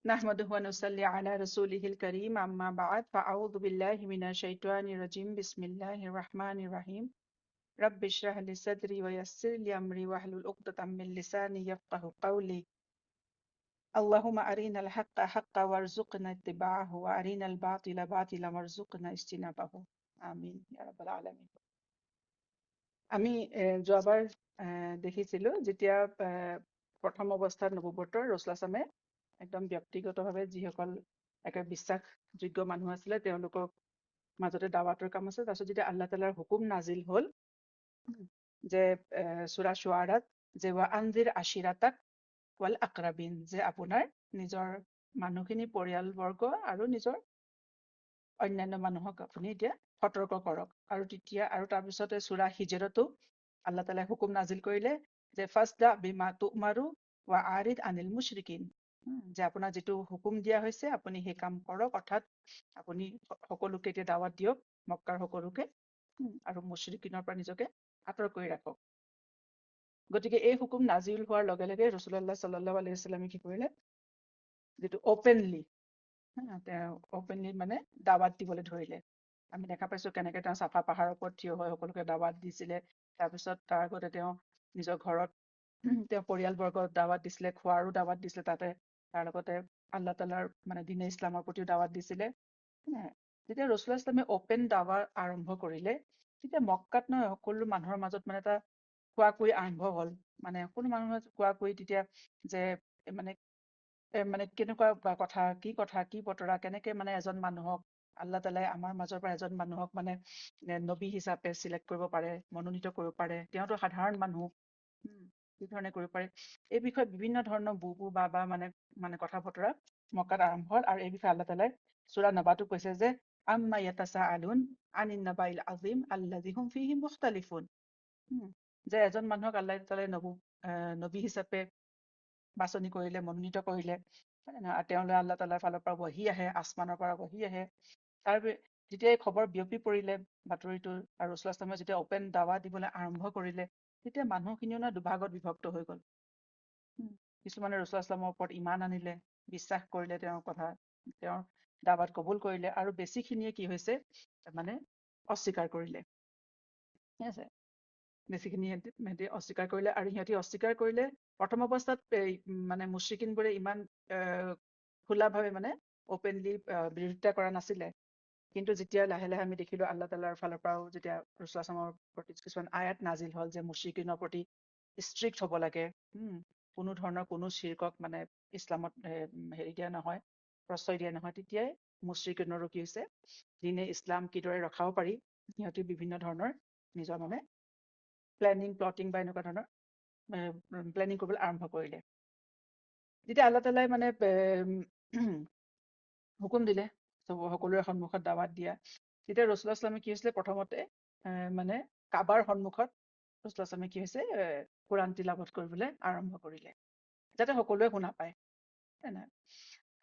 نحمده ونصلي على رسوله الكريم أما بعد فأعوذ بالله من الشيطان الرجيم بسم الله الرحمن الرحيم رب اشرح لي صدري ويسر لي أمري واحلل عقدة من لساني يفقه قولي اللهم أرنا الحق حقا وارزقنا اتباعه وأرنا الباطل باطلا وارزقنا اجتنابه آمين يا رب العالمين আমি যোৱাবাৰ দেখিছিলোঁ যেতিয়া প্ৰথম অৱস্থাত নবুৱতৰ ৰচুলাচামে একদম ব্যক্তিগতভাৱে যিসকল একে বিশ্বাসযোগ্য মানুহ আছিলে তেওঁলোকক মাজতে দাৱাতৰ কাম আছে। তাৰপিছত যেতিয়া আল্লাহ তালাৰ হুকুম নাজিল হ'ল যে সূৰা শুআৰাত যে ৱা আনজিৰ আশিৰাতাক ৱাল আকৰাবিন, যে আপোনাৰ নিজৰ মানুহখিনি পৰিয়ালবৰ্গ আৰু নিজৰ অন্যান্য মানুহক আপুনি এতিয়া সতৰ্ক কৰক। আৰু তেতিয়া আৰু তাৰপিছতে সূৰা হিজৰতো আল্লাহ তালাই হুকুম নাজিল কৰিলে যে ফাছদা বিমা তুমাৰু ৱা আৰিদ আনিল মুশৰিকিন, যে আপোনাৰ যিটো হুকুম দিয়া হৈছে আপুনি সেই কাম কৰক, অৰ্থাৎ আপুনি সকলোকে এতিয়া দাৱাত দিয়ক, মক্কাৰ সকলোকে, আৰু মুশৰিকিনৰ পৰা নিজকে আঁতৰ কৰি ৰাখক। গতিকে এই হুকুম নাজিল হোৱাৰ লগে লগে ৰাসূলুল্লাহ সাল্লাল্লাহু আলাইহি ওয়াসাল্লামে কি কৰিলে, যিটো অপেনলি তেওঁ অপেনলি মানে দাৱাত দিবলৈ ধৰিলে। আমি দেখা পাইছো কেনেকে তেওঁ চাফা পাহাৰৰ ওপৰত থিয় হৈ সকলোকে দাৱাত দিছিলে। তাৰপিছত তাৰ আগতে তেওঁ নিজৰ ঘৰত তেওঁ পৰিয়ালবৰ্গক দাৱাত দিছিলে, খোৱাৰো দাৱাত দিছিলে, তাতে তাৰ লগতে আল্লাহ তালাৰ মানে দিনে ইছলামৰ প্ৰতিও দাৱাত দিছিলে। যেতিয়া ৰাসূলুল্লাহ ইছলামে অপেন দাৱা আৰম্ভ কৰিলে, তেতিয়া মক্কাত নহয় সকলো মানুহৰ মাজত মানে এটা কোৱাকুই আৰম্ভ হ'ল। মানে কোনো মানুহে কোৱাকুই তেতিয়া যে মানে মানে কেনেকুৱা কথা, কি বতৰা, কেনেকে মানে এজন মানুহক আল্লাহ তালাই আমাৰ মাজৰ পৰা এজন মানুহক মানে নবী হিচাপে চিলেক্ট কৰিব পাৰে, মনোনীত কৰিব পাৰে, তেওঁতো সাধাৰণ মানুহ, কি ধৰণে কৰিব পাৰে, এই বিষয়ে বিভিন্ন ধৰণৰ বু বা মানে কথা বতৰা মক্কাত আৰম্ভ হ'ল। আৰু এই বিষয়ে আল্লাহ তালাই সূৰা নবাতো কৈছে যে আম্মা ইয়াতাসাআলুন আনিন নাবাইল আযীম আল্লাযী হুম ফীহি মুখতালিফুন, যে এজন মানুহক আল্লাহ তালাই নবী হিচাপে বাছনি কৰিলে, মনোনীত কৰিলে, আৰু তেওঁলৈ আল্লাহ তালাৰ ফালৰ পৰা বহি আহে, আসমানৰ পৰা বহি আহে। যেতিয়া এই খবৰ বিয়পি পৰিলে বাতৰিটো, আৰু ৰাসূলুল্লাহ ইছলামে যেতিয়া অপেন দাৱা দিবলৈ আৰম্ভ কৰিলে, তেতিয়া মানুহখিনিও দুভাগত বিভক্ত হৈ গ'ল। কিছুমানে ৰাসূলুল্লাহ ইছলামৰ ওপৰত ঈমান আনিলে, বিশ্বাস কৰিলে, তেওঁৰ কথা, তেওঁৰ দাৱাত কবুল কৰিলে, আৰু বেছিখিনিয়ে কি হৈছে মানে অস্বীকাৰ কৰিলে। ঠিক আছে, বেছিখিনি সিহঁতি অস্বীকাৰ কৰিলে। আৰু সিহঁতি অস্বীকাৰ কৰিলে প্ৰথম অৱস্থাত মানে মুশ্ৰিকিনবোৰে ইমান খোলাভাৱে মানে অপেনলি বিৰোধিতা কৰা নাছিলে। কিন্তু যেতিয়া লাহে লাহে আমি দেখিলো আল্লাহ তালাৰ ফালৰ পৰাও যেতিয়া ৰাসূলুল্লাহ সাল্লাল্লাহু আলাইহি ওয়াসাল্লামৰ প্ৰতি কিছুমান আয়াত নাজিল হ'ল যে মুশ্ৰিকিনৰ প্ৰতি ষ্ট্ৰিক্ট হ'ব লাগে, কোনো ধৰণৰ কোনো চিৰ্কক মানে ইছলামত হেৰি দিয়া নহয়, প্ৰশ্ৰয় দিয়া নহয়, তেতিয়াই মুশ্ৰিকিনৰো কি হৈছে দিনে ইছলাম কিদৰে ৰখাব পাৰি, সিহঁতি বিভিন্ন ধৰণৰ নিজৰ মানে প্লেনিং বা এনেকুৱা ধৰণৰ প্লেনিং কৰিবলৈ আৰম্ভ কৰিলে। যেতিয়া আল্লাহ তালাই মানে হুকুম দিলে সকলোৰে সন্মুখত দাৱাত দিয়া, তেতিয়া ৰাসূলুল্লাহ ইছলামে কি হৈছিলে, প্ৰথমতে মানে কাবাৰ সন্মুখত ৰাসূলুল্লাহ ইছলামে কি হৈছে কোৰআন তিলাৱত কৰিবলৈ আৰম্ভ কৰিলে, যাতে সকলোৱে শুনা পায়।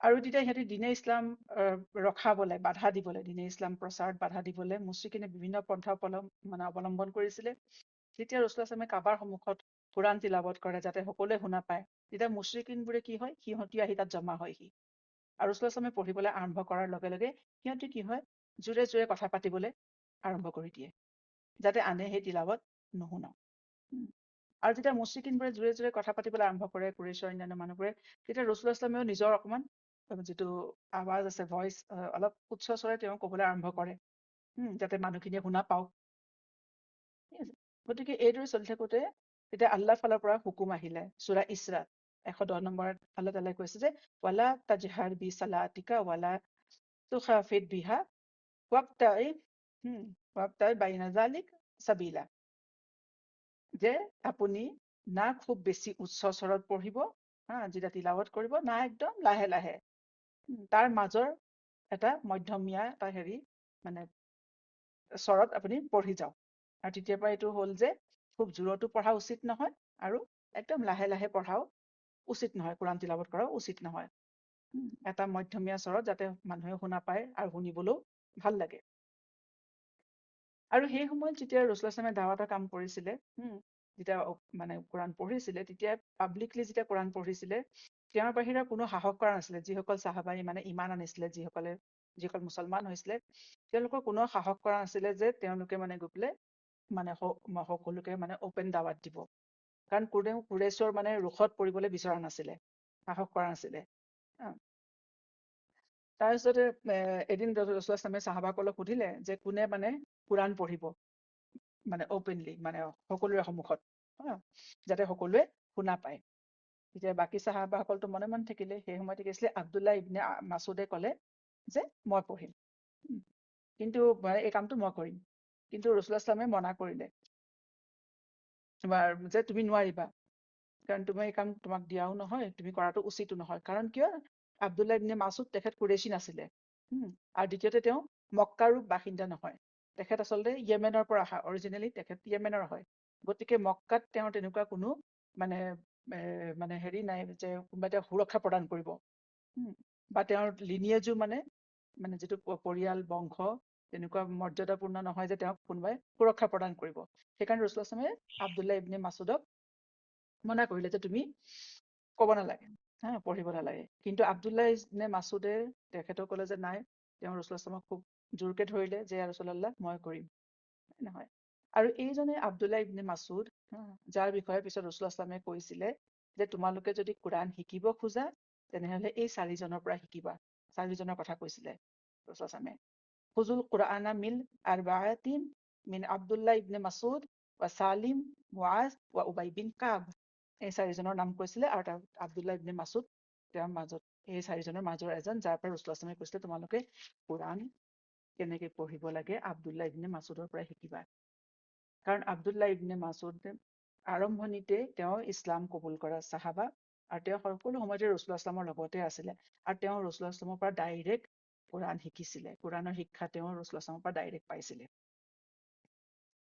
আৰু তেতিয়া সিহঁতি দিনে ইছলাম ৰখাবলৈ, বাধা দিবলৈ, দিনে ইছলাম প্ৰচাৰত বাধা দিবলৈ মুশ্ৰিকিনে বিভিন্ন পন্থা অৱলম্বন কৰিছিলে। যেতিয়া ৰাসূলুল্লাহ ইছলামে কাবাৰ সন্মুখত কোৰআন তিলাৱত কৰে যাতে সকলোৱে শুনা পায়, তেতিয়া মুশ্ৰিকিনবোৰে কি হয়, সিহঁতি আহি তাত জমা হয়হি। আৰু ৰাসূলুল্লাহ ইছলামে পঢ়িবলৈ আৰম্ভ কৰাৰ লগে লগে সিহঁতি কি হয়, জোৰে জোৰে কথা পাতিবলৈ আৰম্ভ কৰি দিয়ে, যাতে আনে সেই তিলাৱত নুশুনক। আৰু যেতিয়া মুশ্ৰিকিনবোৰে জোৰে জোৰে কথা পাতিবলৈ আৰম্ভ কৰে, কুৰেইছৰ অন্যান্য মানুহবোৰে, তেতিয়া ৰাসূলুল্লাহ ইছলামেও নিজৰ অকমান যিটো আৱাজ আছে, ভইচ অলপ উচ্চ স্বৰে তেওঁ ক'বলৈ আৰম্ভ কৰে, যাতে মানুহখিনিয়ে শুনা পাওক। ঠিক আছে, গতিকে এইদৰে চলি থাকোতে তেতিয়া আল্লাহৰ ফালৰ পৰা হুকুম আহিলে সূৰা ইছৰা 110 নম্বৰত আল্লাহ তাআলাই কৈছে যে ৱালা তাজহাৰ বি সালাতিকা ৱালা তুখাফিত বিহা ৱাবতাই বাইনা যালিক সাবিলা, যে আপুনি না খুব বেছি উচ্চ স্বৰত পঢ়িব, যেতিয়া তিলাৱত কৰিব, না একদম লাহে লাহে, তাৰ মাজৰ এটা মধ্যমীয়া এটা হেৰি মানে স্বৰত আপুনি পঢ়ি যাওক। আৰু তেতিয়াৰ পৰা এইটো হ'ল যে খুব জোৰতো পঢ়া উচিত নহয়, আৰু একদম লাহে লাহে পঢ়াও উচিত নহয়, কোৰআন তিলাৱত কৰাও উচিত নহয়। এটা মধ্যমীয়া স্বৰত, যাতে মানুহে শুনা পায় আৰু শুনিবলৈও ভাল লাগে। আৰু সেই সময়ত যেতিয়া ৰাসূলুল্লাহ ইছলামে দাৱাতৰ কাম কৰিছিলে, যেতিয়া মানে কোৰআন পঢ়িছিলে, তেতিয়া পাব্লিকলি যেতিয়া কোৰআন পঢ়িছিলে, তেওঁৰ বাহিৰে কোনো সাহস কৰা নাছিলে। যিসকল চাহাবাই মানে ইমান আনিছিলে, যিসকল মুছলমান হৈছিলে, তেওঁলোকৰ কোনো সাহস কৰা নাছিলে যে তেওঁলোকে মানে গৈ পেলাই মানে সকলোকে মানে অপেন দাৱাত দিব। কাৰণ কোনেও কুৰেশ্বৰ মানে ৰোষত পৰিবলৈ বিচৰা নাছিলে, সাহস কৰা নাছিলে। হা। তাৰপিছতে এদিন ৰাছূলুল্লাহ ছাল্লাল্লাহু চাহাবাসকলক সুধিলে যে কোনে মানে কোৰাণ পঢ়িব মানে অপেনলি, মানে সকলোৰে সন্মুখত, হা, যাতে সকলোৱে শুনা পায়। তেতিয়া বাকী চাহাবাসকলতো মনে মনে থাকিলে। সেই সময়ত কি আছিলে, আব্দুল্লাহ ইবনে মাছুদে ক'লে যে মই পঢ়িম, কিন্তু এই কামটো মই কৰিম। কিন্তু ৰাছূলুল্লাহ ছাল্লাল্লাহু মনা কৰিলে যে তুমি নোৱাৰিবা, কাৰণ তুমি এই কাম তোমাক দিয়াও নহয়, তুমি কৰাটো উচিতো নহয়। কাৰণ কিয়, আব্দুল্লাহ ইবনে মাছুদ তেখেত কুৰেশী নাছিলে, আৰু দ্বিতীয়তে তেওঁ মক্কাৰো বাসিন্দা নহয়। তেখেত আচলতে য়েমেনৰ পৰা অহা, অৰিজিনেলি তেখেত য়েমেনৰ হয়। গতিকে মক্কাত তেওঁৰ তেনেকুৱা কোনো মানে মানে হেৰি নাই যে কোনোবাই তেওঁক সুৰক্ষা প্ৰদান কৰিব, বা তেওঁৰ লিনিয়েজো মানে মানে যিটো পৰিয়াল বংশ তেনেকুৱা মৰ্যাদাপূৰ্ণ নহয় যে তেওঁক কোনোবাই সুৰক্ষা প্ৰদান কৰিব। সেইকাৰণে ৰাছূলুল্লাহ ছাল্লাল্লাহু আলাইহি ওয়াসাল্লামে আব্দুল্লাহ ইবনে মাছুদক মনা কৰিলে যে তুমি ক'ব নালাগে, হা, পঢ়িব নালাগে। কিন্তু আব্দুল্লাহ ইবনে মাছুদে তেখেতক ক'লে যে নাই, তেওঁ ৰাছূলুল্লাহ ছাল্লাল্লাহু খুব জোৰকে ধৰিলে যে ৰাছূলুল্লাহ মই কৰিম, নহয়। আৰু এইজনে আব্দুল্লাহ ইবনে মাছুদ, যাৰ বিষয়ে পিছত ৰাছূলুল্লাহ ছাল্লাল্লাহু আলাইহি কৈছিলে যে তোমালোকে যদি কোৰাণ শিকিব খোজা তেনেহলে এই 4জনৰ পৰা শিকিবা। 4জনৰ কথা কৈছিলে ৰাছূলুল্লাহ ছাল্লাল্লাহু আলাইহি ওয়াসাল্লামে। খুজুল কুৰআনা মিন আৰবাআতিন মিন আব্দুল্লাহ ইবনে মাছুদ ওয়া সালিম মুআজ ওয়া উবাই বিন কাব। এই 4জনৰ নাম কৈছিলে, আৰু তাৰ আব্দুল্লাহ ইবনে মাছুদ তেওঁৰ মাজত, এই 4জনৰ মাজৰ এজন, যাৰ পৰা ৰাছূলুল্লাহ ছাল্লাল্লাহু আলাইহি ওয়াসাল্লামে কৈছিলে তোমালোকে কোৰাণ কেনেকে পঢ়িব লাগে আব্দুল্লাহ ইবনে মাছুদৰ পৰা শিকিবা। কাৰণ আব্দুল্লাহ ইবনে মাছুদ আৰম্ভণিতে তেওঁ ইছলাম কবুল কৰা চাহাবা, আৰু তেওঁ সকলো সময়তে ৰাছূলুল্লাহ ছাল্লাল্লাহু লগতে আছিলে, আৰু তেওঁ ৰাছূলুল্লাহ ছাল্লাল্লাহু পৰা ডাইৰেক্ট কোৰাণ শিকিছিলে। কোৰাণৰ শিক্ষা তেওঁ ৰাছূলুল্লাহ ছাল্লাল্লাহু পৰা ডাইৰেক্ট পাইছিলে,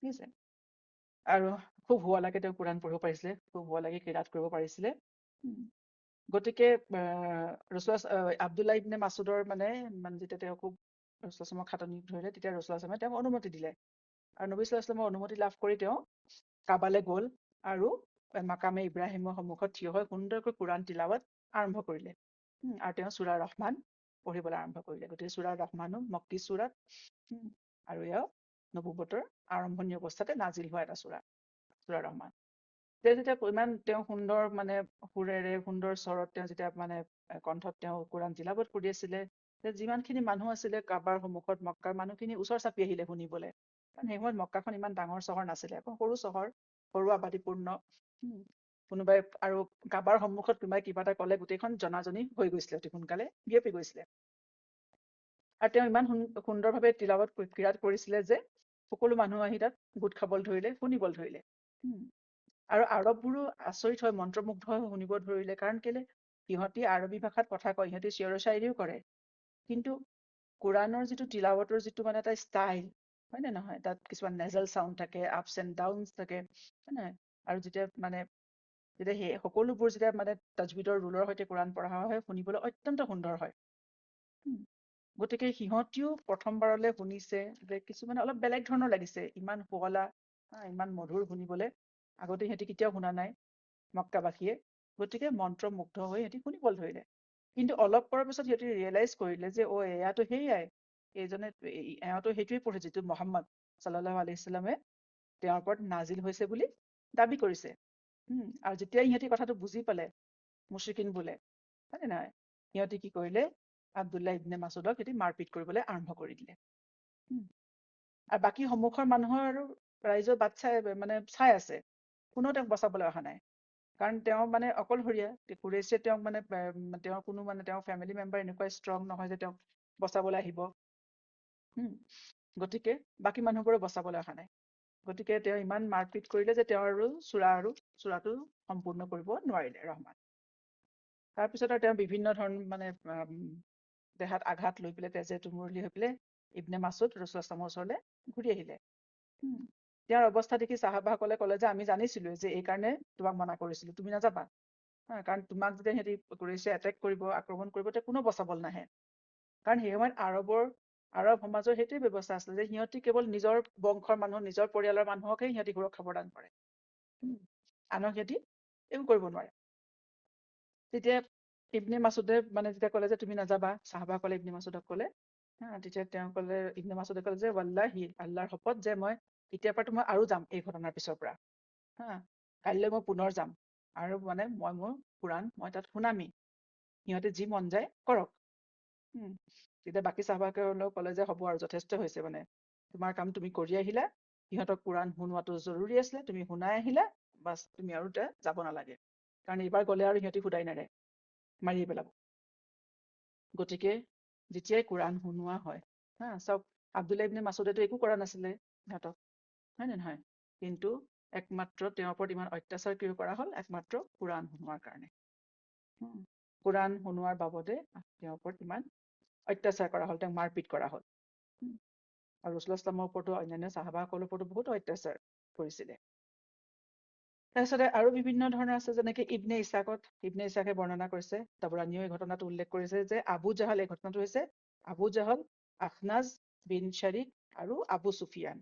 ঠিক আছে। আৰু খুব শুৱলাকে তেওঁ কোৰাণ পঢ়িব পাৰিছিলে, খুব শুৱলাকে কিৰাত কৰিব পাৰিছিলে। গতিকে আব্দুল্লাহ ইবনে মাছুদৰ মানে যেতিয়া তেওঁ খুব ৰাছূলুল্লাহ ছাল্লাল্লাহু খাটনি ধৰিলে, তেতিয়া ৰাছূলুল্লাহ ছাল্লাল্লাহু তেওঁক অনুমতি দিলে, আৰু নবী সাল্লাল্লাহু আলাইহি ওয়াসাল্লামৰ অনুমতি লাভ কৰি তেওঁ কাবালে গ'ল আৰু মাকামে ইব্ৰাহিমৰ সন্মুখত থিয় হৈ সুন্দৰকৈ কোৰাণ তিলাৱত আৰম্ভ কৰিলে। আৰু তেওঁ সূৰা ৰহমান পঢ়িবলৈ আৰম্ভ কৰিলে। গতিকে সূৰা ৰহমানো মক্কী সূৰা, আৰু এয়াও নবুৱতৰ আৰম্ভণি অৱস্থাতে নাজিল হোৱা এটা সূৰা ৰহমান। যেতিয়া ইমান তেওঁ সুন্দৰ মানে সুৰেৰে, সুন্দৰ স্বৰত তেওঁ যেতিয়া মানে কণ্ঠত তেওঁ কোৰাণ তিলাৱত কৰি আছিলে, যিমানখিনি মানুহ আছিলে কাবাৰ সন্মুখত, মক্কাৰ মানুহখিনি ওচৰ চাপি আহিলে শুনিবলৈ। কাৰণ সেই সময়ত মক্কাখন ইমান ডাঙৰ চহৰ নাছিলে, এখন সৰু চহৰ, সৰু আবাদীপূৰ্ণ। কোনোবাই আৰু কাবাৰ সন্মুখত কোনোবাই কিবা এটা ক'লে গোটেইখন জনাজনি হৈ গৈছিলে, অতি সোনকালে বিয়পি গৈছিলে। আৰু তেওঁ ইমান সুন্দৰভাৱে তিলাৱত কিৰাত কৰিছিলে যে সকলো মানুহ আহি তাত গোট খাবলৈ ধৰিলে, শুনিবলৈ ধৰিলে। আৰু আৰববোৰো আচৰিত হৈ মন্ত্ৰমুগ্ধ হৈ শুনিব ধৰিলে। কাৰণ কেলে, সিহঁতি আৰবী ভাষাত কথা কয়, সিহঁতি চিঞৰ চায়ৰিও কৰে, কিন্তু কোৰাণৰ যিটো তিলাৱতৰ যিটো মানে এটা ষ্টাইল, হয় নে নহয়, তাত কিছুমান নেজেল চাউণ্ড থাকে, আপছ এণ্ড ডাউনছ থাকে, হয় নহয়, আৰু যেতিয়া সেই সকলোবোৰ যেতিয়া মানে তাজবিদৰ ৰুলৰ সৈতে কোৰাণ পঢ়া হয়, শুনিবলৈ অত্যন্ত সুন্দৰ হয়। গতিকে সিহঁতিও প্ৰথমবাৰলৈ শুনিছে যে কিছুমানে অলপ বেলেগ ধৰণৰ লাগিছে, ইমান শুৱলা, ইমান মধুৰ শুনিবলৈ, আগতে সিহঁতি কেতিয়াও শুনা নাই মক্কাবাসীয়ে। গতিকে মন্ত্ৰমুগ্ধ হৈ সিহঁতি শুনিবলৈ ধৰিলে। কিন্তু অলপ পৰৰ পিছত সিহঁতি ৰিয়েলাইজ কৰিলে যে এয়াতো সেয়াই, এওঁতো সেইটোৱে পঢ়ে যিটো মুহাম্মদ ছাল্লাল্লাহু আলাইহি ওয়াসাল্লামে তেওঁৰ ওপৰত নাজিল হৈছে বুলি দাবী কৰিছে। আৰু যেতিয়া ইহঁতি কথাটো বুজি পালে, মুশ্ৰিকিন বোলে, হয় নে নহয়, সিহঁতি কি কৰিলে, আব্দুল্লাহ ইবনে মাছুদক সিহঁতি মাৰপিট কৰিবলৈ আৰম্ভ কৰি দিলে। আৰু বাকী সন্মুখৰ মানুহৰ আৰু ৰাইজৰ বাট চাই আছে, কোনো তেওঁক বচাবলৈ অহা নাই। কাৰণ তেওঁ মানে অকলশৰীয়া, কুৰেশ্বিয়ে তেওঁক মানে তেওঁৰ কোনো মানে তেওঁৰ ফেমিলি মেম্বাৰ এনেকুৱা ষ্ট্ৰং নহয় যে তেওঁক বচাবলৈ আহিব। গতিকে বাকী মানুহবোৰে বচাবলৈ অহা নাই। গতিকে তেওঁ ইমান মাৰপিট কৰিলে যে তেওঁ আৰু চূৰাটো সম্পূৰ্ণ কৰিব নোৱাৰিলে, ৰহমান। তাৰপিছত আৰু তেওঁ বিভিন্ন ধৰণৰ মানে দেহাত আঘাত লৈ পেলাই তেজে তুমুৰলি হৈ পেলাই ইবনে মাছুদ ৰাছূলুল্লাহ ছাল্লাল্লাহু ওচৰলৈ ঘূৰি আহিলে। তেওঁৰ অৱস্থা দেখি চাহাবাসকলে ক'লে যে আমি জানিছিলো যে এই কাৰণে তোমাক মনা কৰিছিলো, তুমি নাযাবা। কাৰণ তোমাক যেতিয়া সিহঁতি কুৰেশ্বিয়ে এটেক কৰিব, আক্ৰমণ কৰিব, তেতিয়া কোনো বচাবলৈ নাহে। কাৰণ সেই সময়ত আৰব সমাজৰ সেইটোৱে ব্যৱস্থা আছিলে যে সিহঁতি কেৱল নিজৰ বংশৰ মানুহ, নিজৰ পৰিয়ালৰ মানুহকহে সিহঁতি সুৰক্ষা প্ৰদান কৰে, আনক সিহঁতি একো কৰিব নোৱাৰে। তেতিয়া ইবনে মাছুদে মানে যেতিয়া ক'লে যে তুমি নাযাবা, চাহাবা ক'লে ইবনে মাছুদক ক'লে, তেতিয়া তেওঁ ক'লে, ইবনে মাছুদে ক'লে যে ৱাল্লাহি, আল্লাহৰ শপত যে মই এতিয়াৰ পৰা মই আৰু যাম এই ঘটনাৰ পিছৰ পৰা, হা কাইলৈ মই পুনৰ যাম আৰু মানে মই মোৰ কোৰাণ মই তাত শুনামেই, সিহঁতে যি মন যায় কৰক। তেতিয়া বাকী চাহাবাসকলেও ক'লে যে হ'ব আৰু যথেষ্ট হৈছে, মানে তোমাৰ কাম তুমি কৰি আহিলা, সিহঁতক কোৰাণ শুনোৱাটো জৰুৰী আছিলে, তুমি শুনাই আহিলা, বাছ তুমি আৰু এতিয়া যাব নালাগে, কাৰণ এইবাৰ গ'লে আৰু সিহঁতি শুদাই নেৰে, মাৰিয়ে পেলাব। গতিকে যেতিয়াই কোৰাণ শুনোৱা হয়, চব আব্দুল্লাহ ইবনে মাছুদেতো একো কৰা নাছিলে সিহঁতক, হয় নে নহয়, কিন্তু একমাত্ৰ তেওঁৰ ওপৰত ইমান অত্যাচাৰ কিয় কৰা হ'ল, একমাত্ৰ কোৰাণ শুনোৱাৰ কাৰণে। কোৰাণ শুনোৱাৰ বাবদে তেওঁৰ ওপৰত ইমান অত্যাচাৰ কৰা হ'ল, তেওঁক মাৰপিট কৰা হ'ল। আৰু ৰাছূলুল্লাহ ইছলামৰ ওপৰতো অন্যান্য চাহাবাসকলৰ ওপৰতো বহুত অত্যাচাৰ কৰিছিলে। তাৰপিছতে আৰু বিভিন্ন ধৰণৰ আছে, যেনেকে ইবনে ইছাকে বৰ্ণনা কৰিছে, তাবৰানীয়েও এই ঘটনাটো উল্লেখ কৰিছে যে আবু জাহাল, এই ঘটনাটো হৈছে আবু জাহাল, আখনাজ বিন শ্বাৰিক আৰু আবু চুফিয়ান,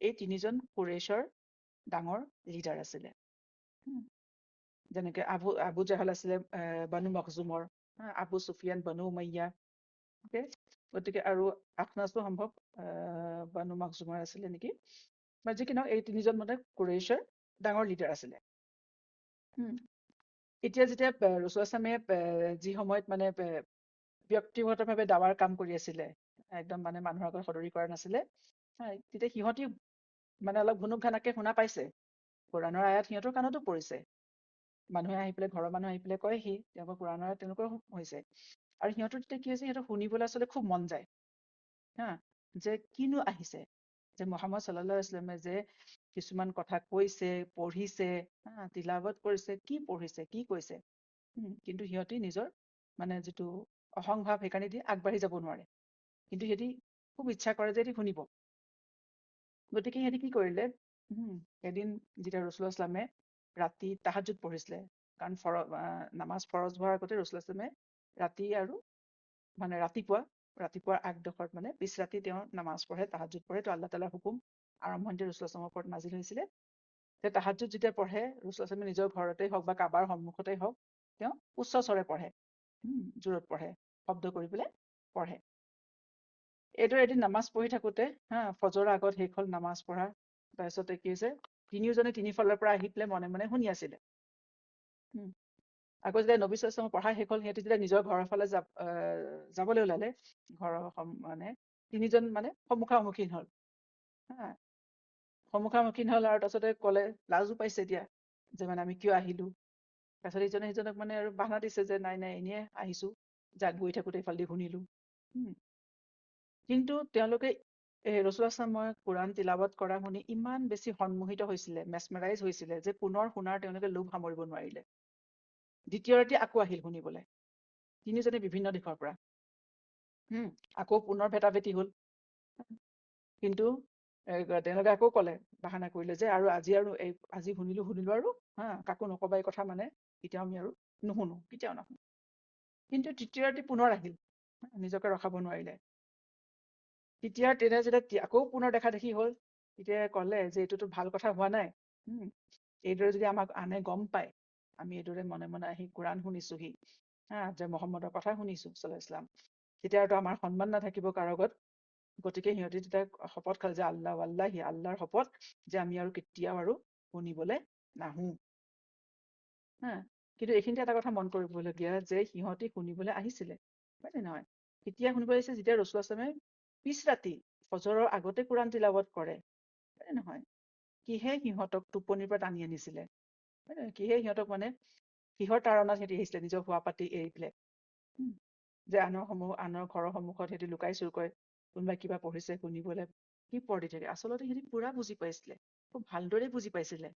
এই তিনিজন কুৰেইছৰ ডাঙৰ লিডাৰ আছিলে। যেনেকে আবু জাহাল আছিলে বানু মখজুমৰ, আবু চুফিয়ান বানু উমাইয়া, গতিকে আৰু আখনাজটো সম্ভৱ বানু মখজুমৰ আছিলে নেকি, বা যি কি নহওক এই তিনিজন মানে কুৰেইছৰ ডাঙৰ লিডাৰ আছিলে। এতিয়া যেতিয়া ৰাছূলুল্লাহ ছাল্লামে যি সময়ত মানে ব্যক্তিগতভাৱে দাৱাৰ কাম কৰি আছিলে, একদম মানে মানুহৰ আগত সদৰি কৰা নাছিলে, তেতিয়া সিহঁতি মানে অলপ ঘুনুক ঘানাককে শুনা পাইছে, কোৰাণৰ আয়াত সিহঁতৰ কাণতো পৰিছে, মানুহে আহি পেলাই, ঘৰৰ মানুহে আহি পেলাই কয়হি তেওঁলোকৰ কোৰাণৰ আয়াত তেনেকুৱা হৈছে, আৰু সিহঁতৰ তেতিয়া কি হৈছে, সিহঁতৰ শুনিবলৈ আচলতে খুব মন যায়, যে কিনো আহিছে, যে মুহাম্মদ ছাল্লাল্লাহু আলাইহি ওয়াসাল্লামে যে কিছুমান কথা কৈছে, পঢ়িছে, তিলাৱত কৰিছে, কি পঢ়িছে কি কৈছে, কিন্তু সিহঁতি নিজৰ মানে যিটো অহংভাৱ, সেইকাৰণে দি আগবাঢ়ি যাব নোৱাৰে, কিন্তু সিহঁতি খুব ইচ্ছা কৰে যে এটি শুনিব। গতিকে সিহঁতি কি কৰিলে, এদিন যেতিয়া ৰাছূলুল্লাহ ইছলামে ৰাতি তাহাজ্জুদ পঢ়িছিলে, কাৰণ নামাজ ফৰজ হোৱাৰ আগতে ৰাছূলুল্লাহ ইছলামে ৰাতি আৰু মানে ৰাতিপুৱাৰ আগডোখৰত মানে পিছ ৰাতি তেওঁ নামাজ পঢ়ে, তাহাজ্জুদ পঢ়ে, তো আল্লাহ তাআলাৰ হুকুম আৰম্ভণিতে ৰাছূলুল্লাহ ইছলামৰ ওপৰত নাজিল হৈছিলে যে তাহাজ্জুদ যেতিয়া পঢ়ে, ৰাছূলুল্লাহ ইছলামে নিজৰ ঘৰতেই হওক বা কাবাৰ সন্মুখতেই হওক, তেওঁ উচ্চ স্বৰে পঢ়ে, জোৰত পঢ়ে, শব্দ কৰি পেলাই পঢ়ে। এইদৰে এদিন নামাজ পঢ়ি থাকোতে, ফজৰৰ আগত শেষ হ'ল নামাজ পঢ়া, তাৰপিছতে কি হৈছে, তিনিওজনে তিনিফালৰ পৰা আহি পেলাই মনে মনে শুনি আছিলে। আকৌ যেতিয়া নবী সাল্লাল্লাহু আলাইহি ওয়াসাল্লামৰ পঢ়া শেষ হ'ল, সিহঁতি যেতিয়া নিজৰ ঘৰৰ ফালে যাবলৈ ওলালে, ঘৰৰ মানে তিনিজন মানে সন্মুখীন হ'ল, সন্মুখীন হ'ল, আৰু তাৰপিছতে ক'লে, লাজো পাইছে এতিয়া যে মানে আমি কিয় আহিলো, তাৰপিছত ইজনে সিজনক মানে আৰু বাহানা দিছে যে নাই নাই এনেই আহিছো, যাক গৈ থাকোতে এইফালেদি শুনিলো। কিন্তু তেওঁলোকে ৰাছূলুল্লাহ ছাল্লামৰ কোৰাণ তিলাৱত কৰা শুনি ইমান বেছি সন্মোহিত হৈছিলে, মেছমেৰাইজ হৈছিলে, যে পুনৰ শুনাৰ তেওঁলোকে লোভ সামৰিব নোৱাৰিলে। দ্বিতীয় ৰাতি আকৌ আহিল শুনিবলৈ, তিনিজনে বিভিন্ন দিশৰ পৰা, আকৌ পুনৰ ভেটাভেটি হ'ল, কিন্তু তেওঁলোকে আকৌ ক'লে, বাহানা কৰিলে যে আৰু আজি শুনিলো আৰু কাকো নকবা এই কথা, মানে কেতিয়াও আমি আৰু নুশুনো, কেতিয়াও নাশুনো। কিন্তু তৃতীয় ৰাতি পুনৰ আহিল, নিজকে ৰখাব নোৱাৰিলে। যেতিয়া আকৌ পুনৰ দেখা দেখি হ'ল, তেতিয়া ক'লে যে এইটোতো ভাল কথা হোৱা নাই, এইদৰে যদি আমাক আনে গম পায়, আমি এইদৰে মনে মনে আহি কোৰাণ শুনিছোহি, যে মুহাম্মদৰ কথা শুনিছো ছাল্লাল্লাহু আলাইহি ওয়াসাল্লাম, তেতিয়া আৰু আমাৰ সন্মান নাথাকিব কাৰো আগত। গতিকে সিহঁতি তেতিয়া শপত খালে যে ৱাল্লাহি, আল্লাহৰ শপত, যে আমি আৰু কেতিয়াও আৰু শুনিবলৈ নাহো। কিন্তু এইখিনিতে এটা কথা মন কৰিবলগীয়া, যে সিহঁতি শুনিবলৈ আহিছিলে, হয় নে নহয়, কেতিয়া শুনিবলৈ আহিছে, যেতিয়া ৰাছূলুল্লাহ ছাল্লামে পিছ ৰাতি ফজৰৰ আগতে কোৰাণ তিলাৱত কৰে, হয় নে নহয়, কিহে সিহঁতক টোপনিৰ পৰা টানি আনিছিলে, হয় নে, কিহে সিহঁতক মানে কিহৰ তাৰণাত সিহঁতি আহিছিলে, নিজৰ শোৱা পাতি এৰি পেলাই, যে আনৰ ঘৰৰ সন্মুখত সিহঁতি লুকাই চুৰকৈ কোনোবাই কিবা পঢ়িছে শুনিবলৈ কি পৰ দি থাকে। আচলতে সিহঁতি পুৰা বুজি পাইছিলে, খুব ভালদৰে বুজি পাইছিলে,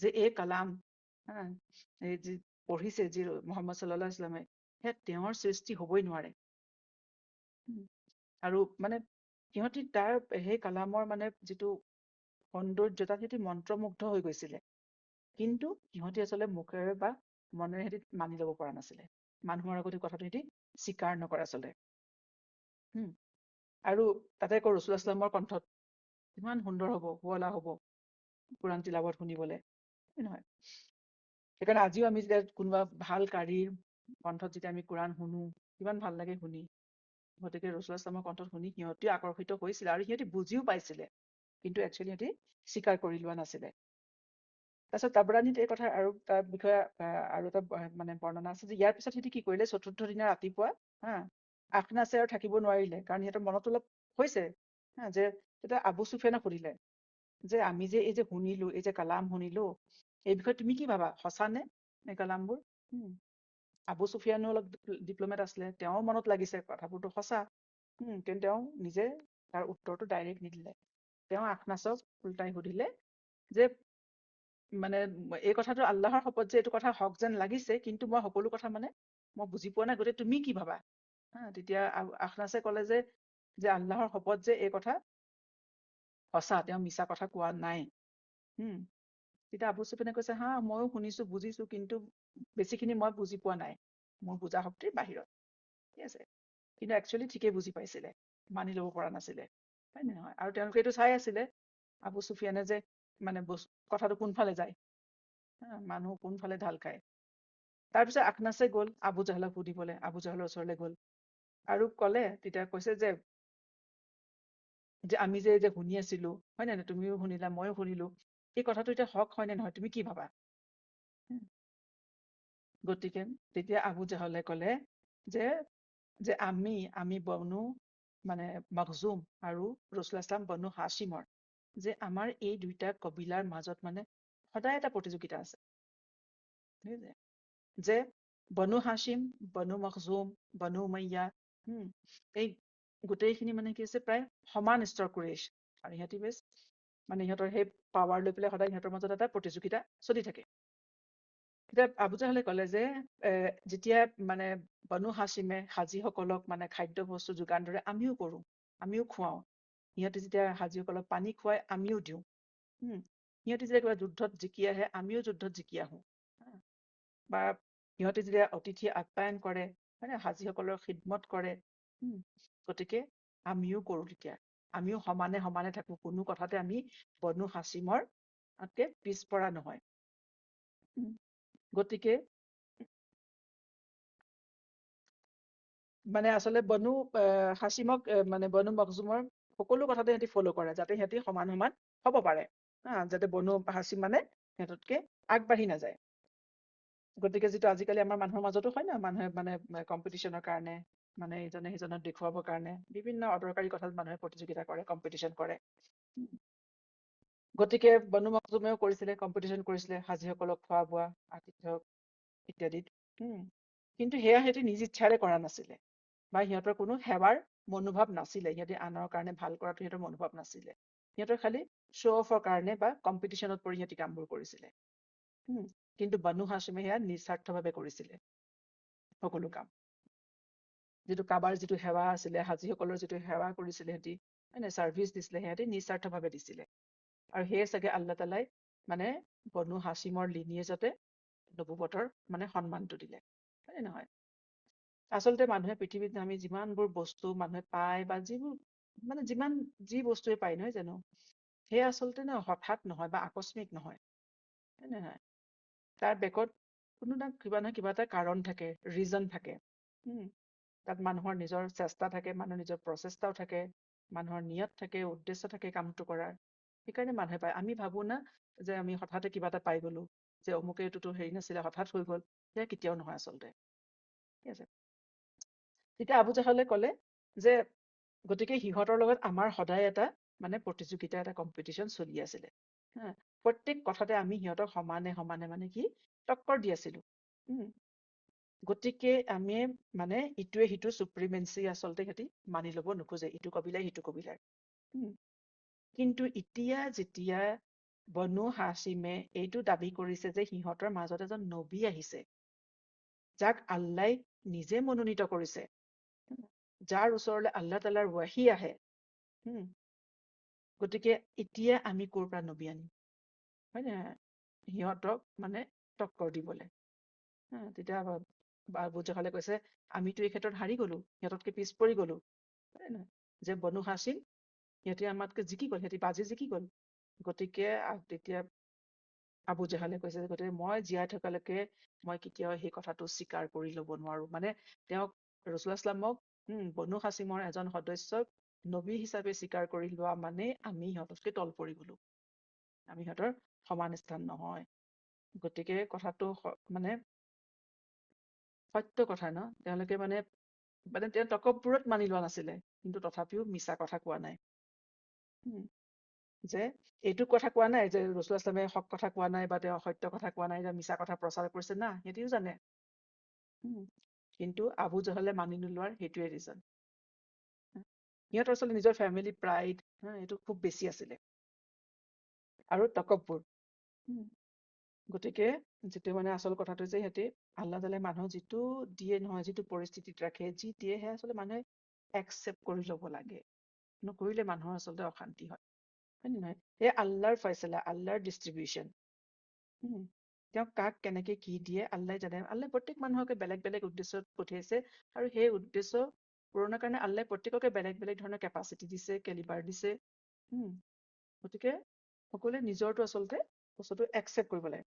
যে এই কালাম, এই যি পঢ়িছে, যি মুহাম্মদ ছাল্লাল্লাহু আলাইহি ওয়াসাল্লামে, সেয়া তেওঁৰ সৃষ্টি হবই নোৱাৰে। আৰু মানে সিহঁতি তাৰ সেই কালামৰ মানে যিটো সৌন্দৰ্যতা, সিহঁতি মন্ত্ৰমুগ্ধ হৈ গৈছিলে, কিন্তু সিহঁতি আচলতে মুখেৰে বা মনেৰে সিহঁতি মানি ল'ব পৰা নাছিলে, মানুহৰ আগত এই কথাটো সিহঁতি স্বীকাৰ নকৰে আচলতে। আৰু তাতে আকৌ ৰাছূলুল্লাহ ছাল্লামৰ কণ্ঠত কিমান সুন্দৰ হ'ব, শুৱলা হ'ব কোৰাণ তিলাৱত শুনিবলৈ, হয় নহয়। সেইকাৰণে আজিও আমি যেতিয়া কোনোবা ভাল কাৰীৰ কণ্ঠত যেতিয়া আমি কোৰাণ শুনো কিমান ভাল লাগে শুনি। গতিকে ৰাছূলুল্লাহ সাল্লাল্লাহু কণ্ঠত শুনি সিহঁতিও আকৰ্ষিত হৈছিলে আৰু সিহঁতি বুজিও পাইছিলে, কিন্তু একচুৱেলি সিহঁতি স্বীকাৰ কৰি লোৱা নাছিলে। তাৰপিছত তাবৰানীত এই কথা আৰু তাৰ বিষয়ে আৰু এটা মানে বৰ্ণনা আছে যে ইয়াৰ পিছত সিহঁতি কি কৰিলে, চতুৰ্থ দিনা ৰাতিপুৱা হা আখনাছে আৰু থাকিব নোৱাৰিলে, কাৰণ সিহঁতৰ মনত অলপ হৈছে যে তেতিয়া আবু চুফিয়ানক সুধিলে যে আমি যে এই যে শুনিলো, এই যে কালাম শুনিলো, এই বিষয়ে তুমি কি ভাবা, সঁচা নে এই কালামবোৰ? আবু চুফিয়ানো অলপ ডিপ্ল'মেট আছিলে, তেওঁৰ মনত লাগিছে কথাবোৰতো সঁচা, কিন্তু তেওঁ নিজে তাৰ উত্তৰটো ডাইৰেক্ট নিদিলে। তেওঁ আখনাছক উল্টাই সুধিলে যে মানে এই কথাটো আল্লাহৰ শপত যে এইটো কথা হক যেন লাগিছে, কিন্তু মই সকলো কথা মানে মই বুজি পোৱা নাই, গতিকে তুমি কি ভাবা? তেতিয়া আখনাছে ক'লে যে যে আল্লাহৰ শপত যে এই কথা সঁচা, তেওঁ মিছা কথা কোৱা নাই। তেতিয়া আবু চুফিয়ানে কৈছে হা ময়ো শুনিছো বুজিছো, কিন্তু বেছিখিনি মই বুজি পোৱা নাই, মোৰ বুজা শক্তিৰ বাহিৰত। ঠিক আছে, কিন্তু একচুৱেলি ঠিকেই বুজি পাইছিলে, মানি ল'ব পৰা নাছিলে, হয় নে নহয়? আৰু তেওঁলোকে এইটো চাই আছিলে আবু চুফিয়ানে যে মানে কথাটো কোনফালে যায়, মানুহ কোনফালে ঢাল খায়। তাৰপিছত আখনাছে গ'ল আবু জাহলক সুধিবলৈ, আবু জাহলৰ ওচৰলৈ গ'ল আৰু ক'লে, তেতিয়া কৈছে যে যে আমি যে যে শুনি আছিলো, হয় নে নহয়, তুমিও শুনিলা ময়ো শুনিলো, এই কথাটো এতিয়া হক হয় নে নহয়, তুমি কি ভাবা? গতিকে তেতিয়া আবু জাহলে ক'লে যে যে আমি বনু মানে মখজুম আৰু ৰাছূলুল্লাহ সাল্লাল্লাহু বনু হাছিমৰ, যে আমাৰ এই দুইটা কবিলাৰ মাজত মানে সদায় এটা প্ৰতিযোগিতা আছে। যে বনু হাছিম, বনু মখজুম, বনু উমাইয়া, এই গোটেইখিনি মানে কি আছে প্ৰায় সমান স্তৰ কুৰেইশ, আৰু সিহঁতি বেছ মানে সিহঁতৰ সেই পাৱাৰ লৈ পেলাই সদায় সিহঁতৰ মাজত এটা প্ৰতিযোগিতা চলি থাকে। তেতিয়া আবু জাহলে ক'লে যে যেতিয়া মানে বনু হাছিমে হাজীসকলক মানে খাদ্য বস্তু যোগান ধৰে, আমিও কৰো, আমিও খুৱাওঁ। সিহঁতে যেতিয়া হাজীসকলক পানী খুৱাই আমিও দিওঁ। সিহঁতে যেতিয়া কিবা যুদ্ধত জিকি আহে আমিও যুদ্ধত জিকি আহোঁ। বা সিহঁতে যেতিয়া অতিথি আপ্যায়ন কৰে, হয় নে, হাজীসকলৰ খিদমত কৰে, গতিকে আমিও কৰো, তেতিয়া আমিও সমানে সমানে থাকো, কোনো কথাতে আমি বনু হাছিমৰ পিছপৰা নহয়। গতিকে মানে আচলতে বনু হাছিমক মানে বনু মখজুমৰ সকলো কথাতে সিহঁতি ফ'ল' কৰে, যাতে সিহঁতি সমান সমান হ'ব পাৰে, যাতে বনু হাছিম মানে সিহঁততকে আগবাঢ়ি নাযায়। গতিকে যিটো আজিকালি আমাৰ মানুহৰ মাজতো হয় না, মানুহে মানে কম্পিটিশ্যনৰ কাৰণে মানে ইজনে সিজনক দেখুৱাবৰ কাৰণে বিভিন্ন অদৰকাৰী কথাত মানুহে প্ৰতিযোগিতা কৰে, কম্পিটিশ্যন কৰে। গতিকে বনু মখজুমেও কৰিছিলে, কম্পিটিশ্যন কৰিছিলে হাজীসকলক খোৱা বোৱা, আতিথ্য ইত্যাদিত। কিন্তু সেয়া সিহঁতি নিজ ইচ্ছাৰে কৰা নাছিলে, বা সিহঁতৰ কোনো সেৱাৰ মনোভাৱ নাছিলে, সিহঁতি আনৰ কাৰণে ভাল কৰাটো সিহঁতৰ মনোভাৱ নাছিলে, সিহঁতৰ খালি শ্ব' অফৰ কাৰণে বা কম্পিটিশ্যনত পৰি সিহঁতি কামবোৰ কৰিছিলে। কিন্তু বনু হাছিমে সেয়া নিস্বাৰ্থভাৱে কৰিছিলে সকলো কাম। যিটো কাবাৰ যিটো সেৱা আছিলে, হাজীসকলৰ যিটো সেৱা কৰিছিলে সিহঁতি, মানে ছাৰ্ভিচ দিছিলে, সিহঁতি নিস্বাৰ্থভাৱে দিছিলে। আৰু সেয়ে চাগে আল্লাহ তালাই মানে বনু হাছিমৰ লিনিয়েজতে নবুৱতৰ মানে সন্মানটো দিলে, হয় নে নহয়? আচলতে মানুহে পৃথিৱীত আমি যিমানবোৰ বস্তু মানুহে পায় বা যিবোৰ মানে যিমান যি বস্তুৱে পায়, নহয় জানো, সেয়া আচলতে হঠাৎ নহয় বা আকস্মিক নহয়, হয় নে নহয়? তাৰ বেকত কোনো না কিবা নহয় কিবা এটা কাৰণ থাকে, ৰিজন থাকে। তাত মানুহৰ নিজৰ চেষ্টা থাকে, মানুহৰ নিজৰ প্ৰচেষ্টাও থাকে, মানুহৰ নিয়ত থাকে, উদ্দেশ্য থাকে কামটো কৰাৰ। সেইকাৰণে মানুহে পায়। আমি ভাবো না যে আমি হঠাতে কিবা এটা পাই গলো, যে অমুকে এইটোতো হেৰি নাছিলে হঠাৎ হৈ গল, সেয়া কেতিয়াও নহয় আচলতে। ঠিক আছে, তেতিয়া আবু জাহলে ক'লে যে গতিকে সিহঁতৰ লগত আমাৰ সদায় এটা মানে প্ৰতিযোগিতা, এটা কম্পিটিশ্যন চলি আছিলে। প্ৰত্যেক কথাতে আমি সিহঁতক সমানে সমানে মানে কি টক্কৰ দি আছিলো। গতিকে আমি মানে ইটোৱে সিটোৰ চুপ্ৰিমেঞ্চি আচলতে সিহঁতি মানি ল'ব নোখোজে, ইটো কবিলাই সিটো কবিলাই। কিন্তু এতিয়া যেতিয়া বনু হাছিমে এইটো দাবী কৰিছে যে সিহঁতৰ মাজত এজন নবী আহিছে, যাক আল্লাই নিজে মনোনীত কৰিছে, যাৰ ওচৰলৈ আল্লাহ তালাৰ ৱাহি আহে, গতিকে এতিয়া আমি ক'ৰ পৰা নবী আনিম, হয় নে? সিহঁতক মানে টক্কৰ দিবলৈ। তেতিয়া আবু জাহলে কৈছে আমিতো এই ক্ষেত্ৰত হাৰি গলো, সিহঁততকে পিছ পৰি গলো, হয় নে? যে বনু হাছিম সিহঁতি আমাতকে জিকি গল, সিহঁতি বাজি জিকি গল। গতিকে তেতিয়া আবু জাহালে কৈছে যে গতিকে মই জীয়াই থকালৈকে মই কেতিয়াও সেই কথাটো স্বীকাৰ কৰি ল'ব নোৱাৰো। মানে তেওঁক ৰাছূলুল্লাহ ইছলামক বনু হাছিমৰ এজন সদস্যক নবী হিচাপে স্বীকাৰ কৰি লোৱা মানে আমি সিহঁততকে তল পৰি গলো, আমি সিহঁতৰ সমান স্থান নহয়। গতিকে কথাটো মানে সত্য কথা ন, তেওঁলোকে মানে মানে তেওঁ তকব্বুৰত মানি লোৱা নাছিলে, কিন্তু তথাপিও মিছা কথা কোৱা নাই। উম, যে এইটো কথা কোৱা নাই যে ৰাছূলুল্লাহ ইছলামে হক কথা কোৱা নাই বা তেওঁ সত্য কথা কোৱা নাই, যে মিছা কথা প্ৰচাৰ কৰিছে না, সিহঁতিও জানে। উম, কিন্তু আবু জাহলে মানি নোলোৱাৰ সেইটোৱে ৰিজন। সিহঁতৰ আচলতে নিজৰ ফেমিলি প্ৰাইড এইটো খুব বেছি আছিলে আৰু তকব্বুৰ। উম, গতিকে যিটো মানে আচল কথাটো যে সিহঁতি আল্লাহ তাআলাই মানুহক যিটো দিয়ে নহয়, যিটো পৰিস্থিতিত ৰাখে, যি দিয়ে সেয়া আচলতে মানুহে একচেপ্ট কৰি ল'ব লাগে। নকৰিলে মানুহৰ আচলতে অশান্তি হয় নে নহয়? এই আল্লাহৰ ফয়ছলা, আল্লাহৰ ডিষ্ট্ৰিবিউচন। তেওঁ কাক কেনেকে কি দিয়ে আল্লাহ জানে। আল্লাহ প্ৰত্যেক মানুহকে বেলেগ বেলেগ উদ্দেশ্যত পঠিয়াইছে, আৰু সেই উদ্দেশ্য পূৰণৰ কাৰণে আল্লাহ প্ৰত্যেককে বেলেগ বেলেগ ধৰণৰ কেপাচিটি দিছে, কেলিবাৰ দিছে। গতিকে সকলোৱে নিজৰটো আচলতে বস্তুটো একচেপ্ট কৰিব লাগে।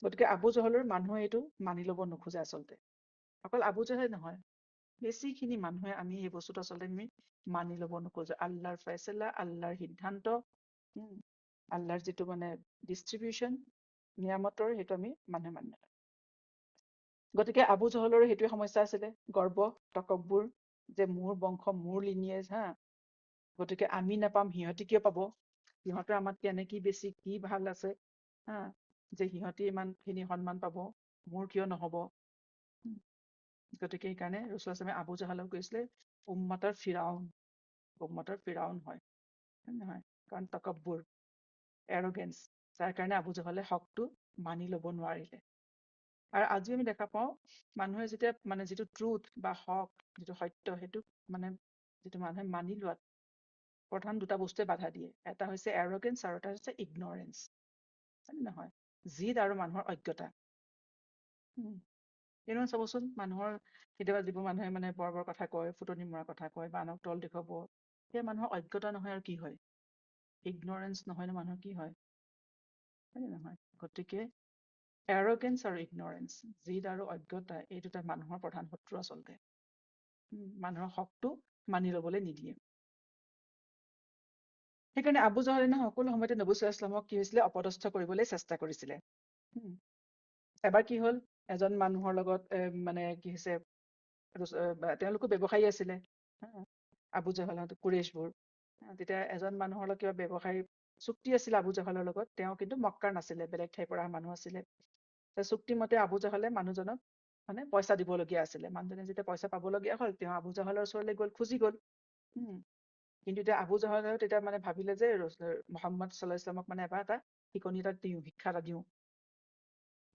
গতিকে আবু জহলৰ মানুহে এইটো মানি ল'ব নোখোজে আচলতে। অকল আবু জহলে নহয়, বেছিখিনি মানুহে আমি এই বস্তুটো আচলতে আমি মানি ল'ব নোখোজো। আল্লাহৰ ফয়ছলা, আল্লাহৰ সিদ্ধান্ত, আল্লাহৰ যিটো মানে ডিষ্ট্ৰিবিউচন নিয়ামতৰ, সেইটো আমি মানুহে মানি নালাগে। গতিকে আবু জহলৰো সেইটোৱে সমস্যা আছিলে, গৰ্ব, তকব্বুৰ, যে মোৰ বংশ, মোৰ লিনিয়েজ গতিকে আমি নাপাম সিহঁতি কিয় পাব, সিহঁতে আমাতকে এনে কি বেছি কি ভাল আছে যে সিহঁতি ইমানখিনি সন্মান পাব, মোৰ কিয় নহব। গতিকে সেইকাৰণে ৰাছূলুল্লাহ ইছলামে আবু জাহালক কৈছিলে উম্মতৰ ফিৰাউন, উম্মতৰ ফিৰাউন হয় নহয়, কাৰণ তকব্বুৰ, এৰগেন্স, যাৰ কাৰণে আবু জাহলে হকটো মানি ল'ব নোৱাৰিলে। আৰু আজি আমি দেখা পাওঁ মানুহে যেতিয়া মানে যিটো ট্ৰুথ বা হক, যিটো সত্য, সেইটো মানে যিটো মানুহে মানি লোৱাত প্ৰধান দুটা বস্তুৱে বাধা দিয়ে। এটা হৈছে এৰগেন্স আৰু এটা হৈছে ইগনৰেন্স, নহয়, জিদ আৰু মানুহৰ অজ্ঞতা। এনেও চাবচোন, মানুহৰ কেতিয়াবা যিবোৰ মানুহে মানে বৰ বৰ কথা কয়, ফুটনি মৰা কথা কয় বা আনক তল দেখুৱাব, সেই মানুহৰ অজ্ঞতা নহয় আৰু কি হয়, ইগনৰেন্স নহয় নো মানুহৰ কি হয় নহয়। গতিকে এৰগেন্স আৰু ইগনৰেন্স, জিদ আৰু অজ্ঞতা, এই দুটা মানুহৰ প্ৰধান শত্ৰু আচলতে। মানুহৰ হকটো মানি ল'বলৈ নিদিয়ে। সেইকাৰণে আবু জাহলে সকলো সময়তে নবী সাল্লাল্লাহু আলাইহি ওয়াসাল্লামক কি হৈছিলে, অপদস্থ কৰিবলৈ চেষ্টা কৰিছিলে। এবাৰ কি হ'ল, এজন মানুহৰ লগত মানে কি হৈছে, তেওঁলোকো ব্যৱসায়ী আছিলে, আবু জাহল, কুৰেশবোৰ। তেতিয়া এজন মানুহৰ লগত কিবা ব্যৱসায়ী চুক্তি আছিলে আবু জাহলৰ লগত, তেওঁ কিন্তু মক্কাৰ নাছিলে, বেলেগ ঠাইৰ পৰা মানুহ আছিলে। চুক্তি মতে আবু জাহলে মানুহজনক মানে পইচা দিবলগীয়া আছিলে। মানুহজনে যেতিয়া পইচা পাবলগীয়া হ'ল, তেওঁ আবু জাহলৰ ওচৰলৈ গ'ল, খুজি গ'ল। কিন্তু এতিয়া আবু জাহলেও তেতিয়া মানে ভাবিলে যে মুহাম্মদ সাল্লাল্লাহু আলাইহি ওয়াসাল্লামক মানে এবাৰ এটা শিকনি এটা দিওঁ, শিক্ষা এটা দিওঁ।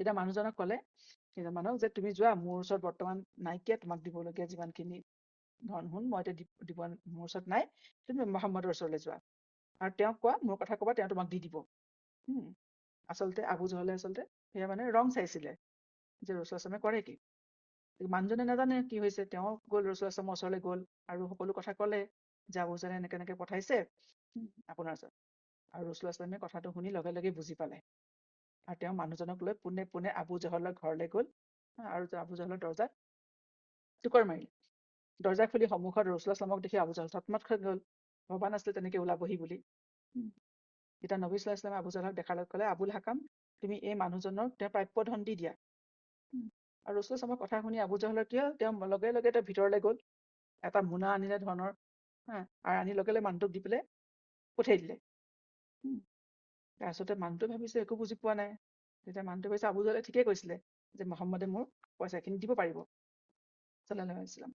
তেতিয়া মানুহজনক ক'লে, সেইজন মানুহক, যে তুমি যোৱা, মোৰ ওচৰত বৰ্তমান নাইকিয়া তোমাক দিবলগীয়া যিমানখিনি ধন সোণ, মই এতিয়া দিব মোৰ ওচৰত নাই, তুমি মুহাম্মদৰ ওচৰলৈ যোৱা আৰু তেওঁক কোৱা, মোৰ কথা ক'বা, তেওঁ তোমাক দি দিব। আচলতে আবু জাহলে আচলতে সেয়া মানে ৰং চাইছিলে যে ৰাছূলুল্লাহ সাল্লাল্লাহু কৰে কি। মানুহজনে নাজানে কি হৈছে, তেওঁ গ'ল ৰাছূলুল্লাহ সাল্লাল্লাহু ওচৰলৈ গ'ল আৰু সকলো কথা ক'লে যে আবু জাহলে এনেকে এনেকে পঠাইছে আপোনাৰ ওচৰত। আৰু ৰাছূলুল্লাহ সাল্লাল্লাহু কথাটো শুনি লগে লগে বুজি পালে, আৰু তেওঁ মানুহজনক লৈ পোনে পোনে আবু জাহলৰ ঘৰলৈ গ'ল, আৰু আবু জাহলৰ দৰ্জাত টুকৰ মাৰিলে। দৰ্জা খুলি সন্মুখত ৰাছূলুল্লাহ সাল্লাল্লাহু দেখি আবু জাহল থতমত খাই গ'ল, ভবা নাছিলে তেনেকে ওলাবহি বুলি। তেতিয়া নবী সাল্লাল্লাহু আলাইহি ওয়াসাল্লামে আবু জাহলক দেখাৰ লগে ক'লে, আবুল হাকাম, তুমি এই মানুহজনক তেওঁ প্ৰাপ্য ধন দি দিয়া। আৰু ৰাছূলুল্লাহ সাল্লাল্লাহু কথা শুনি আবু জাহলৰ কি হ'ল, তেওঁ লগে লগে তেওঁ ভিতৰলৈ গ'ল, এটা মোনা আনিলে ধনৰ, আৰু আনি লগে লগে মানুহটোক দি পেলাই পঠিয়াই দিলে। তাৰপিছতে মানুহটোৱে ভাবিছে, একো বুজি পোৱা নাই। তেতিয়া মানুহটোৱে ভাবিছে আবু জাহলে ঠিকেই কৈছিলে যে মুহাম্মদে মোৰ পইচাখিনি দিব পাৰিব, সাল্লাল্লাহু আলাইহি ওয়াসাল্লাম।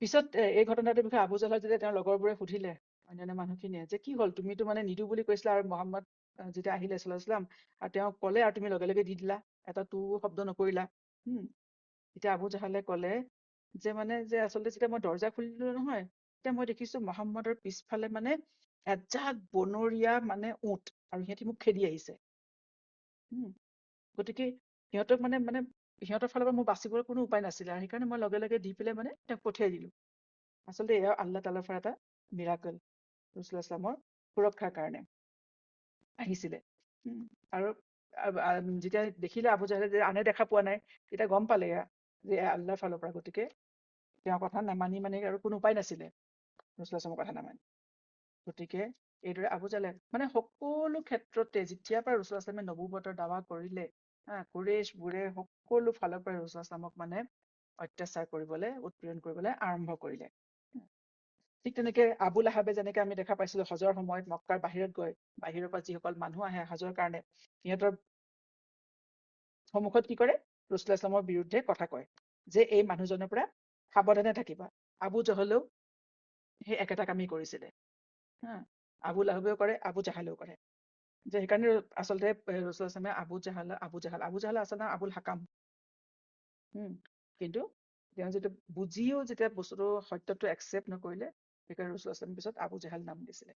পিছত এই ঘটনাটোৰ বিষয়ে আবু জাহলক যেতিয়া তেওঁৰ লগৰবোৰে সুধিলে, অন্যান্য মানুহখিনিয়ে, যে কি হ'ল, তুমিতো মানে নিদো বুলি কৈছিলা, আৰু মুহাম্মদ যেতিয়া আহিলে সাল্লাল্লাহু আলাইহি ওয়াসাল্লাম, আৰু তেওঁক ক'লে, আৰু তুমি লগে লগে দি দিলা, এটা শব্দ নকৰিলা। তেতিয়া আবু জাহলে ক'লে যে মানে যে আচলতে যেতিয়া মই দৰ্জা খুলিলো নহয়, তেতিয়া মই দেখিছো মুহাম্মদৰ পিছফালে মানে এজাক বনৰীয়া মানে উট, আৰু সিহঁতি মোক খেদি আহিছে। গতিকে সিহঁতক মানে মানে সিহঁতৰ ফালৰ পৰা মোৰ বাচিবলৈ কোনো উপায় নাছিলে, আৰু সেইকাৰণে মই লগে লগে দি পেলাই মানে তেওঁক পঠিয়াই দিলো। আচলতে এয়া আল্লাহ তাআলাৰ পৰা এটা মিৰাকল, ৰাছূলুল্লাহ সাল্লাল্লাহু আলাইহি ওয়াসাল্লামৰ সুৰক্ষাৰ কাৰণে আহিছিলে। আৰু যেতিয়া দেখিলে আবু জাহেলে যে আনে দেখা পোৱা নাই, তেতিয়া গম পালে যে আল্লাহৰ ফালৰ পৰা, গতিকে তেওঁৰ কথা নামানি মানে আৰু কোনো উপায় নাছিলে ৰাছূলুল্লাহৰ কথা নামানি। গতিকে এইদৰে আবু জাহেলে মানে সকলো ক্ষেত্ৰতে যেতিয়াৰ পৰা ৰাছূলুল্লাহে নবুৱতৰ দাৱা কৰিলে, কুৰেশবোৰে সকলো ফালৰ পৰা ৰাছূলুল্লাহক মানে অত্যাচাৰ কৰিবলৈ, উৎপীড়ন কৰিবলৈ আৰম্ভ কৰিলে। ঠিক তেনেকে আবুল আহাবে যেনেকে আমি দেখা পাইছিলো হজৰ সময়ত মক্কাৰ বাহিৰত গৈ, বাহিৰৰ পৰা যিসকল মানুহ আহে হজৰ কাৰণে, সিহঁতৰ সন্মুখত কি কৰে, ৰাছূলুল্লাহৰ বিৰুদ্ধে কথা কয় যে এই মানুহজনৰ পৰা সাৱধানে থাকিবা। আবু জহলেও সেই একেটা কামেই কৰিছিলে। হা আবুল আহাবেও কৰে, আবু জাহালেও কৰে। যে সেইকাৰণে আচলতে ৰাছূলুল্লাহে আবু জাহাল আচলতে আবুল হাকাম। কিন্তু তেওঁ বুজিও যেতিয়া বস্তুটো সত্যটো একচেপ্ট নকৰিলে, সেইকাৰণে ৰাছূলুল্লাহে পিছত আবু জাহাল নাম দিছিলে।